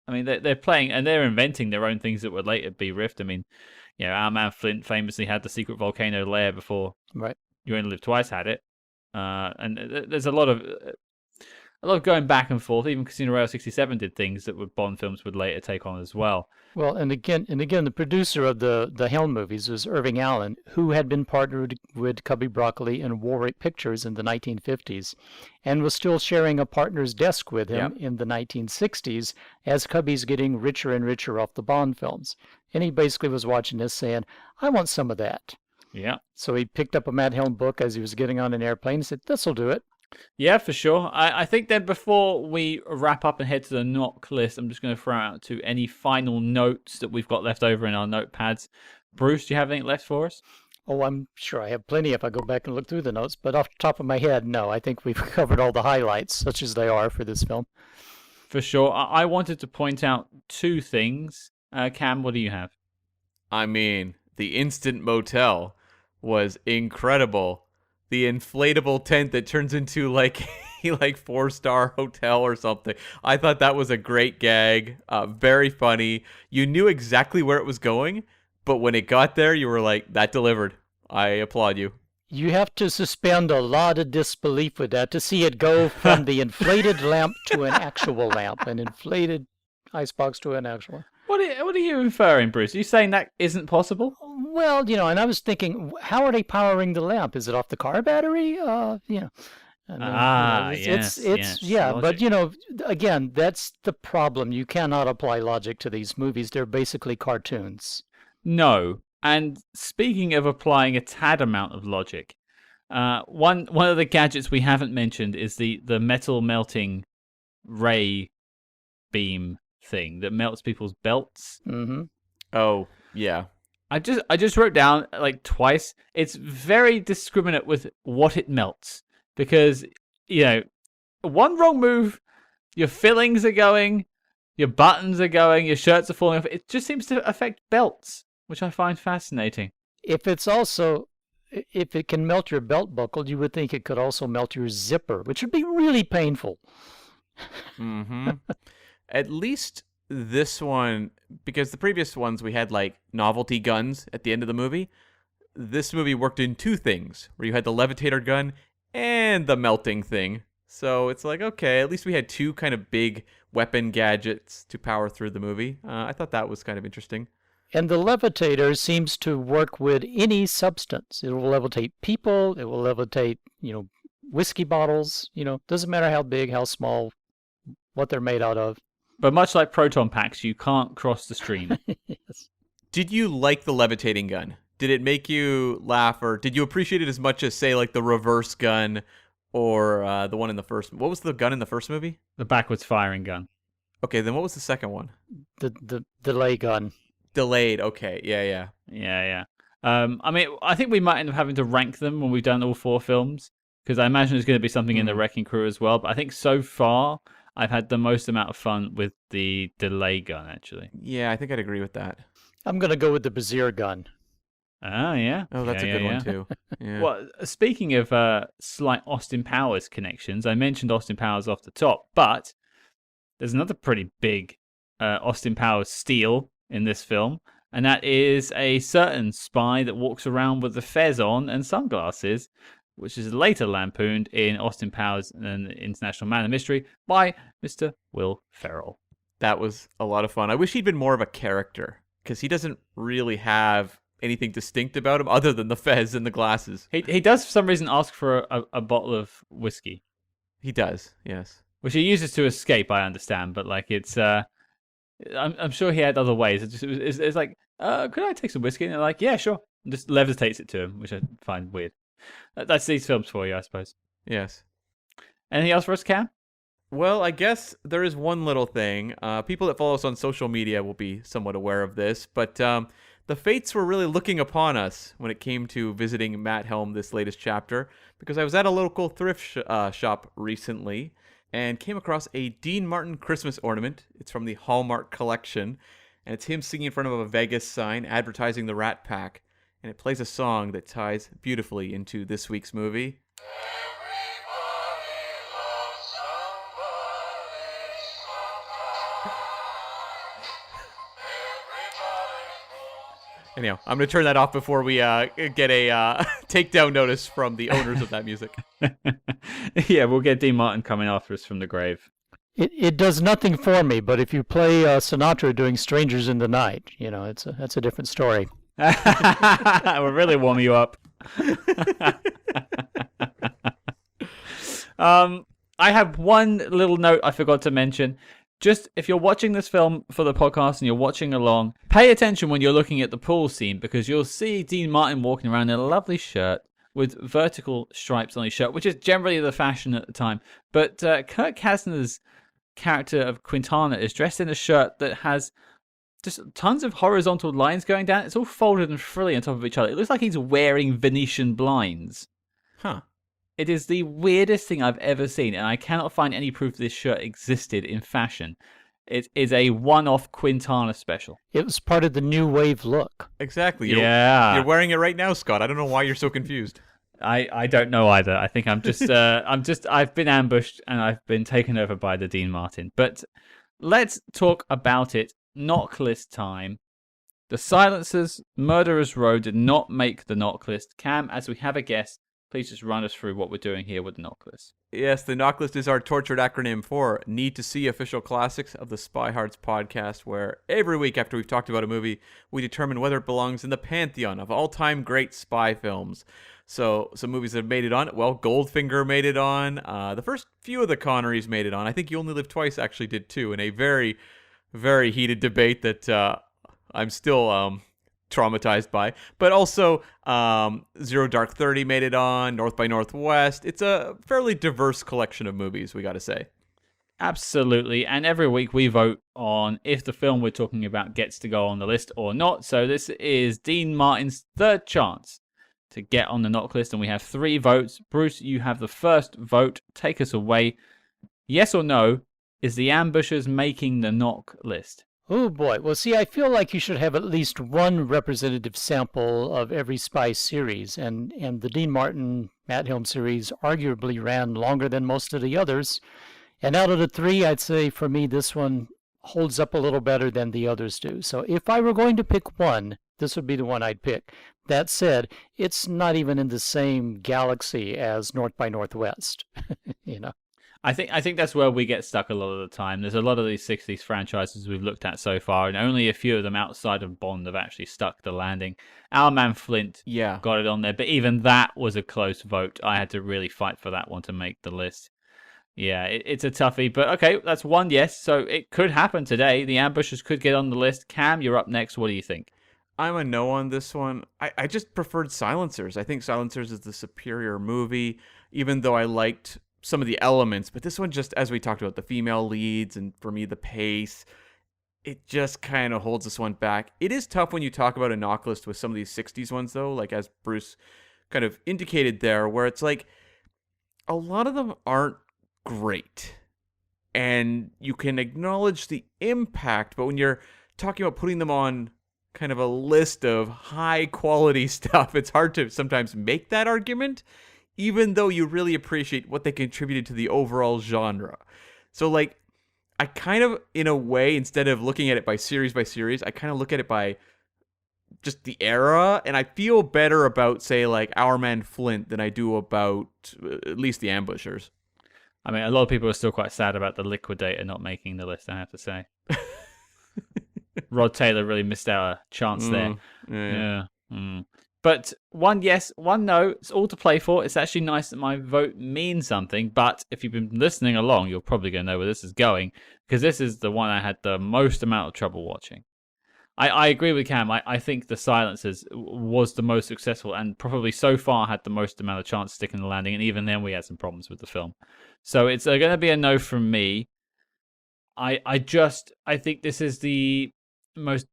I mean, they're playing and they're inventing their own things that would later be riffed. I mean, our man Flint famously had the secret volcano lair before Right. You Only Live Twice had it. And there's a lot of going back and forth. Even Casino Royale 67 did things that Bond films would later take on as well. Well, and again, the producer of the Helm movies was Irving Allen, who had been partnered with Cubby Broccoli and Warwick Pictures in the 1950s, and was still sharing a partner's desk with him in the 1960s as Cubby's getting richer and richer off the Bond films. And he basically was watching this saying, I want some of that. Yeah. So he picked up a Matt Helm book as he was getting on an airplane and said, this'll do it. Yeah, for sure. I think that before we wrap up and head to the knock list, I'm just going to throw out to any final notes that we've got left over in our notepads. Bruce, do you have anything left for us? Oh, I'm sure I have plenty if I go back and look through the notes, but off the top of my head, no. I think we've covered all the highlights, such as they are for this film. For sure. I wanted to point out two things. Cam, what do you have? I mean, the instant motel was incredible. The inflatable tent that turns into like like 4-star hotel or something. I thought that was a great gag, very funny. You knew exactly where it was going, but when it got there, you were like, that delivered. I applaud you. You have to suspend a lot of disbelief with that to see it go from the inflated lamp to an actual lamp, an inflated icebox to an actual one. What are you inferring, Bruce? Are you saying that isn't possible? Well, and I was thinking, how are they powering the lamp? Is it off the car battery? And then, yes, yeah, logic. but again, that's the problem. You cannot apply logic to these movies. They're basically cartoons. No. And speaking of applying a tad amount of logic, one of the gadgets we haven't mentioned is the metal melting ray beam thing that melts people's belts. Mm-hmm. Oh, yeah. I just wrote down like twice. It's very discriminate with what it melts because one wrong move, your fillings are going, your buttons are going, your shirts are falling off. It just seems to affect belts, which I find fascinating. If it can melt your belt buckle, you would think it could also melt your zipper, which would be really painful. Mm-hmm. At least this one, because the previous ones we had like novelty guns at the end of the movie. This movie worked in two things, where you had the levitator gun and the melting thing. So it's like, okay, at least we had two kind of big weapon gadgets to power through the movie. I thought that was kind of interesting. And the levitator seems to work with any substance. It will levitate people. It will levitate, whiskey bottles. Doesn't matter how big, how small, what they're made out of. But much like proton packs, you can't cross the stream. Yes. Did you like the levitating gun? Did it make you laugh, or did you appreciate it as much as, say, like the reverse gun or the one in the first? What was the gun in the first movie? The backwards firing gun. Okay, then what was the second one? The delay gun. Delayed. Okay, yeah. Yeah. I think we might end up having to rank them when we've done all four films, because I imagine there's going to be something in the Wrecking Crew as well. But I think so far, I've had the most amount of fun with the delay gun, actually. Yeah, I think I'd agree with that. I'm going to go with the brazier gun. Oh, yeah. Oh, that's a good one, too. Yeah. Well, speaking of slight Austin Powers connections, I mentioned Austin Powers off the top, but there's another pretty big Austin Powers steal in this film, and that is a certain spy that walks around with the fez on and sunglasses, which is later lampooned in Austin Powers and the International Man of Mystery by Mr. Will Ferrell. That was a lot of fun. I wish he'd been more of a character, because he doesn't really have anything distinct about him other than the fez and the glasses. He does, for some reason, ask for a bottle of whiskey. He does, yes. Which he uses to escape, I understand, but like it's... I'm sure he had other ways. It's like, could I take some whiskey? And they're like, yeah, sure. And just levitates it to him, which I find weird. That's these films for you, I suppose. Yes. Anything else for us, Cam? Well, I guess there is one little thing. People that follow us on social media will be somewhat aware of this, but the fates were really looking upon us when it came to visiting Matt Helm this latest chapter, because I was at a local thrift shop recently and came across a Dean Martin Christmas ornament. It's from the Hallmark collection, and it's him singing in front of a Vegas sign advertising the Rat Pack, and it plays a song that ties beautifully into this week's movie. Anyhow, I'm going to turn that off before we get a takedown notice from the owners of that music. Yeah, we'll get Dean Martin coming after us from the grave. It does nothing for me, but if you play Sinatra doing Strangers in the Night, that's a different story. We'll really warm you up. I have one little note I forgot to mention. Just, if you're watching this film for the podcast and you're watching along, pay attention when you're looking at the pool scene, because you'll see Dean Martin walking around in a lovely shirt with vertical stripes on his shirt, which is generally the fashion at the time. But Kirk Kasznar's character of Quintana is dressed in a shirt that has just tons of horizontal lines going down. It's all folded and frilly on top of each other. It looks like he's wearing Venetian blinds. Huh. It is the weirdest thing I've ever seen, and I cannot find any proof this shirt existed in fashion. It is a one-off Quintana special. It was part of the new wave look. Exactly. Yeah. You're wearing it right now, Scott. I don't know why you're so confused. I don't know either. I think I'm just I've been ambushed and I've been taken over by the Dean Martin. But let's talk about it. Knock list time. The Silencers, Murderers Row did not make the knock list. Cam, as we have a guest, please just run us through what we're doing here with the knock list. Yes, the knock list is our tortured acronym for Need to See Official Classics of the SpyHards podcast, where every week after we've talked about a movie, we determine whether it belongs in the pantheon of all-time great spy films. So some movies that have made it on. Well, Goldfinger made it on. The first few of the Connerys made it on. I think You Only Live Twice actually did too, in a very, very heated debate that I'm still traumatized by. But also Zero Dark 30 made it on, North by Northwest. It's a fairly diverse collection of movies, we got to say. Absolutely, and every week we vote on if the film we're talking about gets to go on the list or not. So this is Dean Martin's third chance to get on the knock list, and we have 3 votes. Bruce, you have the first vote. Take us away. Yes or no, is The Ambushers making the knock list? Oh boy. Well, see, I feel like you should have at least one representative sample of every spy series, and the Dean Martin, Matt Helm series arguably ran longer than most of the others. And out of the 3, I'd say for me this one holds up a little better than the others do. So if I were going to pick one, this would be the one I'd pick. That said, it's not even in the same galaxy as North by Northwest, you know. I think that's where we get stuck a lot of the time. There's a lot of these 60s franchises we've looked at so far, and only a few of them outside of Bond have actually stuck the landing. Our man Flint got it on there, but even that was a close vote. I had to really fight for that one to make the list. Yeah, it's a toughie, but okay, that's one yes, so it could happen today. The Ambushers could get on the list. Cam, you're up next. What do you think? I'm a no on this one. I just preferred Silencers. I think Silencers is the superior movie, even though I liked some of the elements. But this one just, as we talked about, the female leads and for me, the pace, it just kind of holds this one back. It is tough when you talk about a knock list with some of these 60s ones, though, like as Bruce kind of indicated there, where it's like a lot of them aren't great. And you can acknowledge the impact, but when you're talking about putting them on kind of a list of high quality stuff, it's hard to sometimes make that argument, even though you really appreciate what they contributed to the overall genre. So like, I kind of, in a way, instead of looking at it by series, I kind of look at it by just the era, and I feel better about, say, like Our Man Flint than I do about at least the Ambushers. I mean, a lot of people are still quite sad about the Liquidator not making the list, I have to say. Rod Taylor really missed out a chance there. Yeah. But one yes, one no. It's all to play for. It's actually nice that my vote means something. But if you've been listening along, you're probably going to know where this is going, because this is the one I had the most amount of trouble watching. I agree with Cam. I think The Silencers was the most successful and probably so far had the most amount of chance of sticking the landing. And even then we had some problems with the film. So it's going to be a no from me. I think this is the most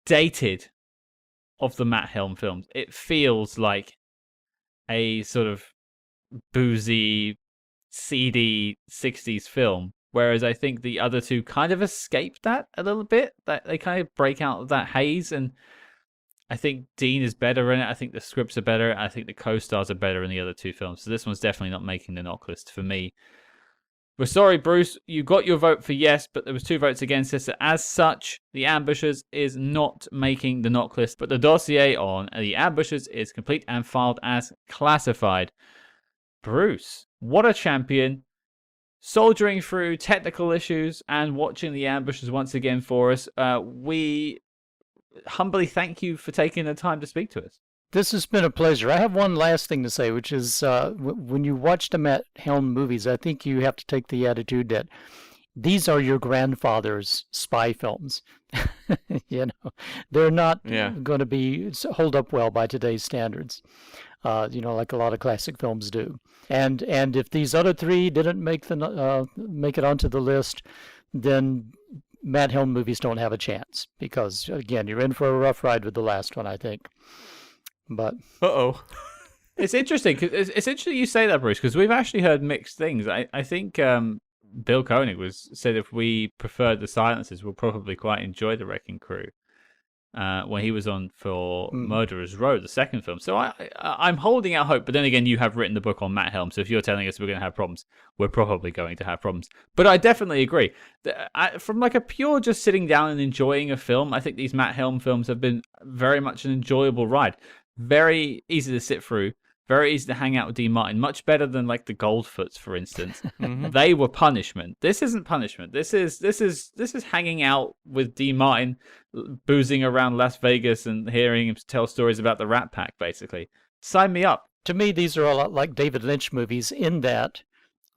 dated of the Matt Helm films. It feels like a sort of boozy, seedy 60s film, whereas I think the other two kind of escape that a little bit. That they kind of break out of that haze, and I think Dean is better in it. I think the scripts are better. I think the co-stars are better in the other two films. So this one's definitely not making the knock list for me. We're sorry, Bruce. You got your vote for yes, but there was 2 votes against it. So as such, The Ambushers is not making the knock list. But the dossier on The Ambushers is complete and filed as classified. Bruce, what a champion. Soldiering through technical issues and watching The Ambushers once again for us. We humbly thank you for taking the time to speak to us. This has been a pleasure. I have one last thing to say, which is when you watch the Matt Helm movies, I think you have to take the attitude that these are your grandfather's spy films. You know, they're not going to be hold up well by today's standards. Like a lot of classic films do. And if these other 3 didn't make it onto the list, then Matt Helm movies don't have a chance, because again, you're in for a rough ride with the last one, I think. But it's interesting. It's interesting you say that, Bruce, because we've actually heard mixed things. I think Bill Koenig said if we preferred The Silencers, we'll probably quite enjoy The Wrecking Crew. when he was on for Murderer's Row, the second film. So I'm holding out hope. But then again, you have written the book on Matt Helm. So if you're telling us we're going to have problems, we're probably going to have problems. But I definitely agree. From like a pure just sitting down and enjoying a film, I think these Matt Helm films have been very much an enjoyable ride. Very easy to sit through. Very easy to hang out with Dean Martin. Much better than like the Goldfoots, for instance. They were punishment. This isn't punishment. This is hanging out with Dean Martin, boozing around Las Vegas and hearing him tell stories about the Rat Pack. Basically, sign me up. To me, these are a lot like David Lynch movies in that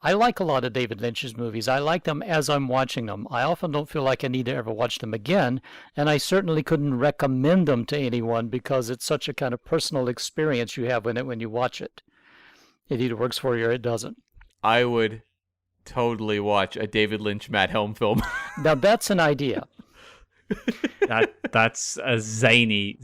I like a lot of David Lynch's movies. I like them as I'm watching them. I often don't feel like I need to ever watch them again, and I certainly couldn't recommend them to anyone because it's such a kind of personal experience you have in it when you watch it. It either works for you or it doesn't. I would totally watch a David Lynch Matt Helm film. Now, that's an idea. That's a zany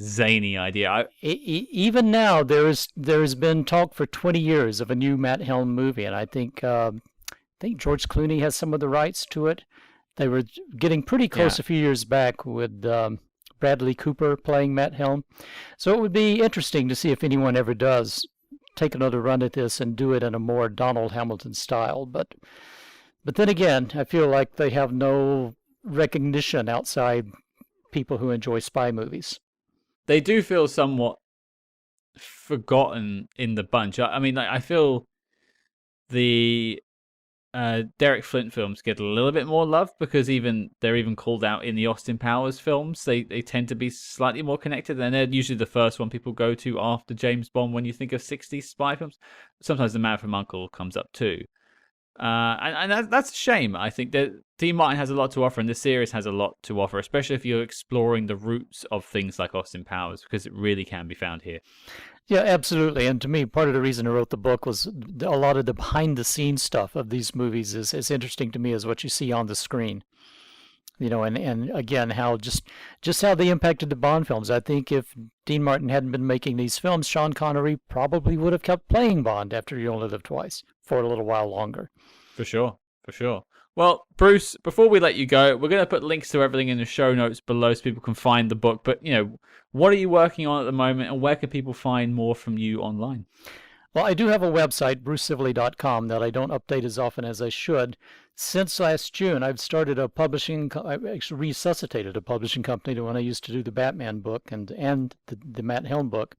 idea. Even now, there's been talk for 20 years of a new Matt Helm movie, and I think George Clooney has some of the rights to it. They were getting pretty close a few years back with Bradley Cooper playing Matt Helm. So it would be interesting to see if anyone ever does take another run at this and do it in a more Donald Hamilton style. But then again, I feel like they have no recognition outside people who enjoy spy movies. They do feel somewhat forgotten in the bunch. I mean, I feel the Derek Flint films get a little bit more love because they're even called out in the Austin Powers films. They tend to be slightly more connected, and they're usually the first one people go to after James Bond when you think of 60s spy films. Sometimes The Man from U.N.C.L.E. comes up too. And that's a shame. I think that Dean Martin has a lot to offer, and this series has a lot to offer, especially if you're exploring the roots of things like Austin Powers, because it really can be found here. Yeah, absolutely. And to me, part of the reason I wrote the book was a lot of the behind-the-scenes stuff of these movies is as interesting to me as what you see on the screen. You know, and again, how just how they impacted the Bond films. I think if Dean Martin hadn't been making these films, Sean Connery probably would have kept playing Bond after You Only Live Twice for a little while longer. For sure. Well, Bruce, before we let you go, we're going to put links to everything in the show notes below so people can find the book. But, you know, what are you working on at the moment, and where can people find more from you online? Well, I do have a website, brucecivally.com, that I don't update as often as I should. Since last June, I've started I actually resuscitated a publishing company to when I used to do the Batman book and the Matt Helm book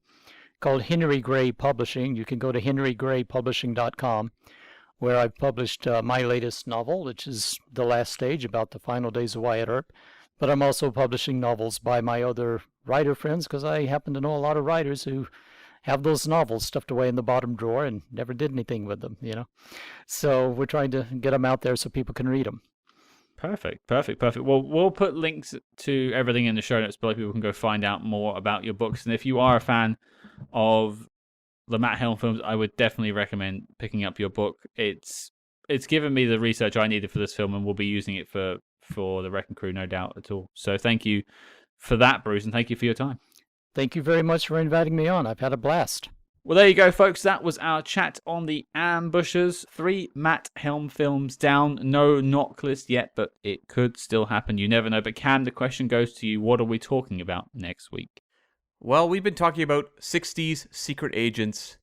called Henry Gray Publishing. You can go to henrygraypublishing.com, where I've published my latest novel, which is The Last Stage, about the final days of Wyatt Earp. But I'm also publishing novels by my other writer friends because I happen to know a lot of writers who have those novels stuffed away in the bottom drawer and never did anything with them, you know. So we're trying to get them out there so people can read them. Perfect. Well, we'll put links to everything in the show notes below. People can go find out more about your books. And if you are a fan of the Matt Helm films, I would definitely recommend picking up your book. It's given me the research I needed for this film, and we'll be using it for the Wrecking Crew, no doubt at all. So thank you for that, Bruce, and thank you for your time. Thank you very much for inviting me on. I've had a blast. Well, there you go, folks. That was our chat on The Ambushers. 3 Matt Helm films down. No knock list yet, but it could still happen. You never know. But Cam, the question goes to you. What are we talking about next week? Well, we've been talking about 60s secret agents,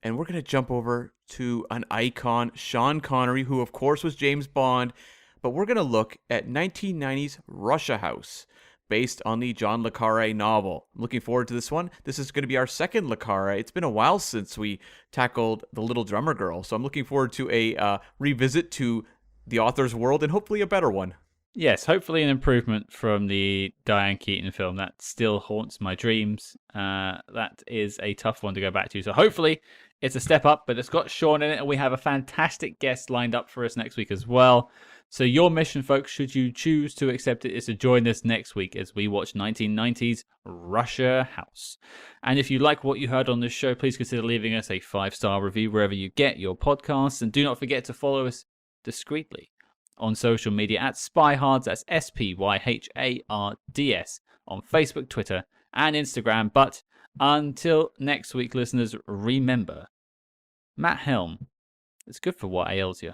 and we're going to jump over to an icon, Sean Connery, who of course was James Bond, but we're going to look at 1990's Russia House, based on the John le Carré novel. I'm looking forward to this one. This is going to be our second le Carré. It's been a while since we tackled The Little Drummer Girl, so I'm looking forward to a revisit to the author's world, and hopefully a better one. Yes, hopefully an improvement from the Diane Keaton film. That still haunts my dreams. That is a tough one to go back to. So hopefully it's a step up, but it's got Sean in it, and we have a fantastic guest lined up for us next week as well. So your mission, folks, should you choose to accept it, is to join us next week as we watch 1990's Russia House. And if you like what you heard on this show, please consider leaving us a 5-star review wherever you get your podcasts. And do not forget to follow us discreetly on social media at SpyHards, that's SpyHards, on Facebook, Twitter, and Instagram. But until next week, listeners, remember, Matt Helm is good for what ails you.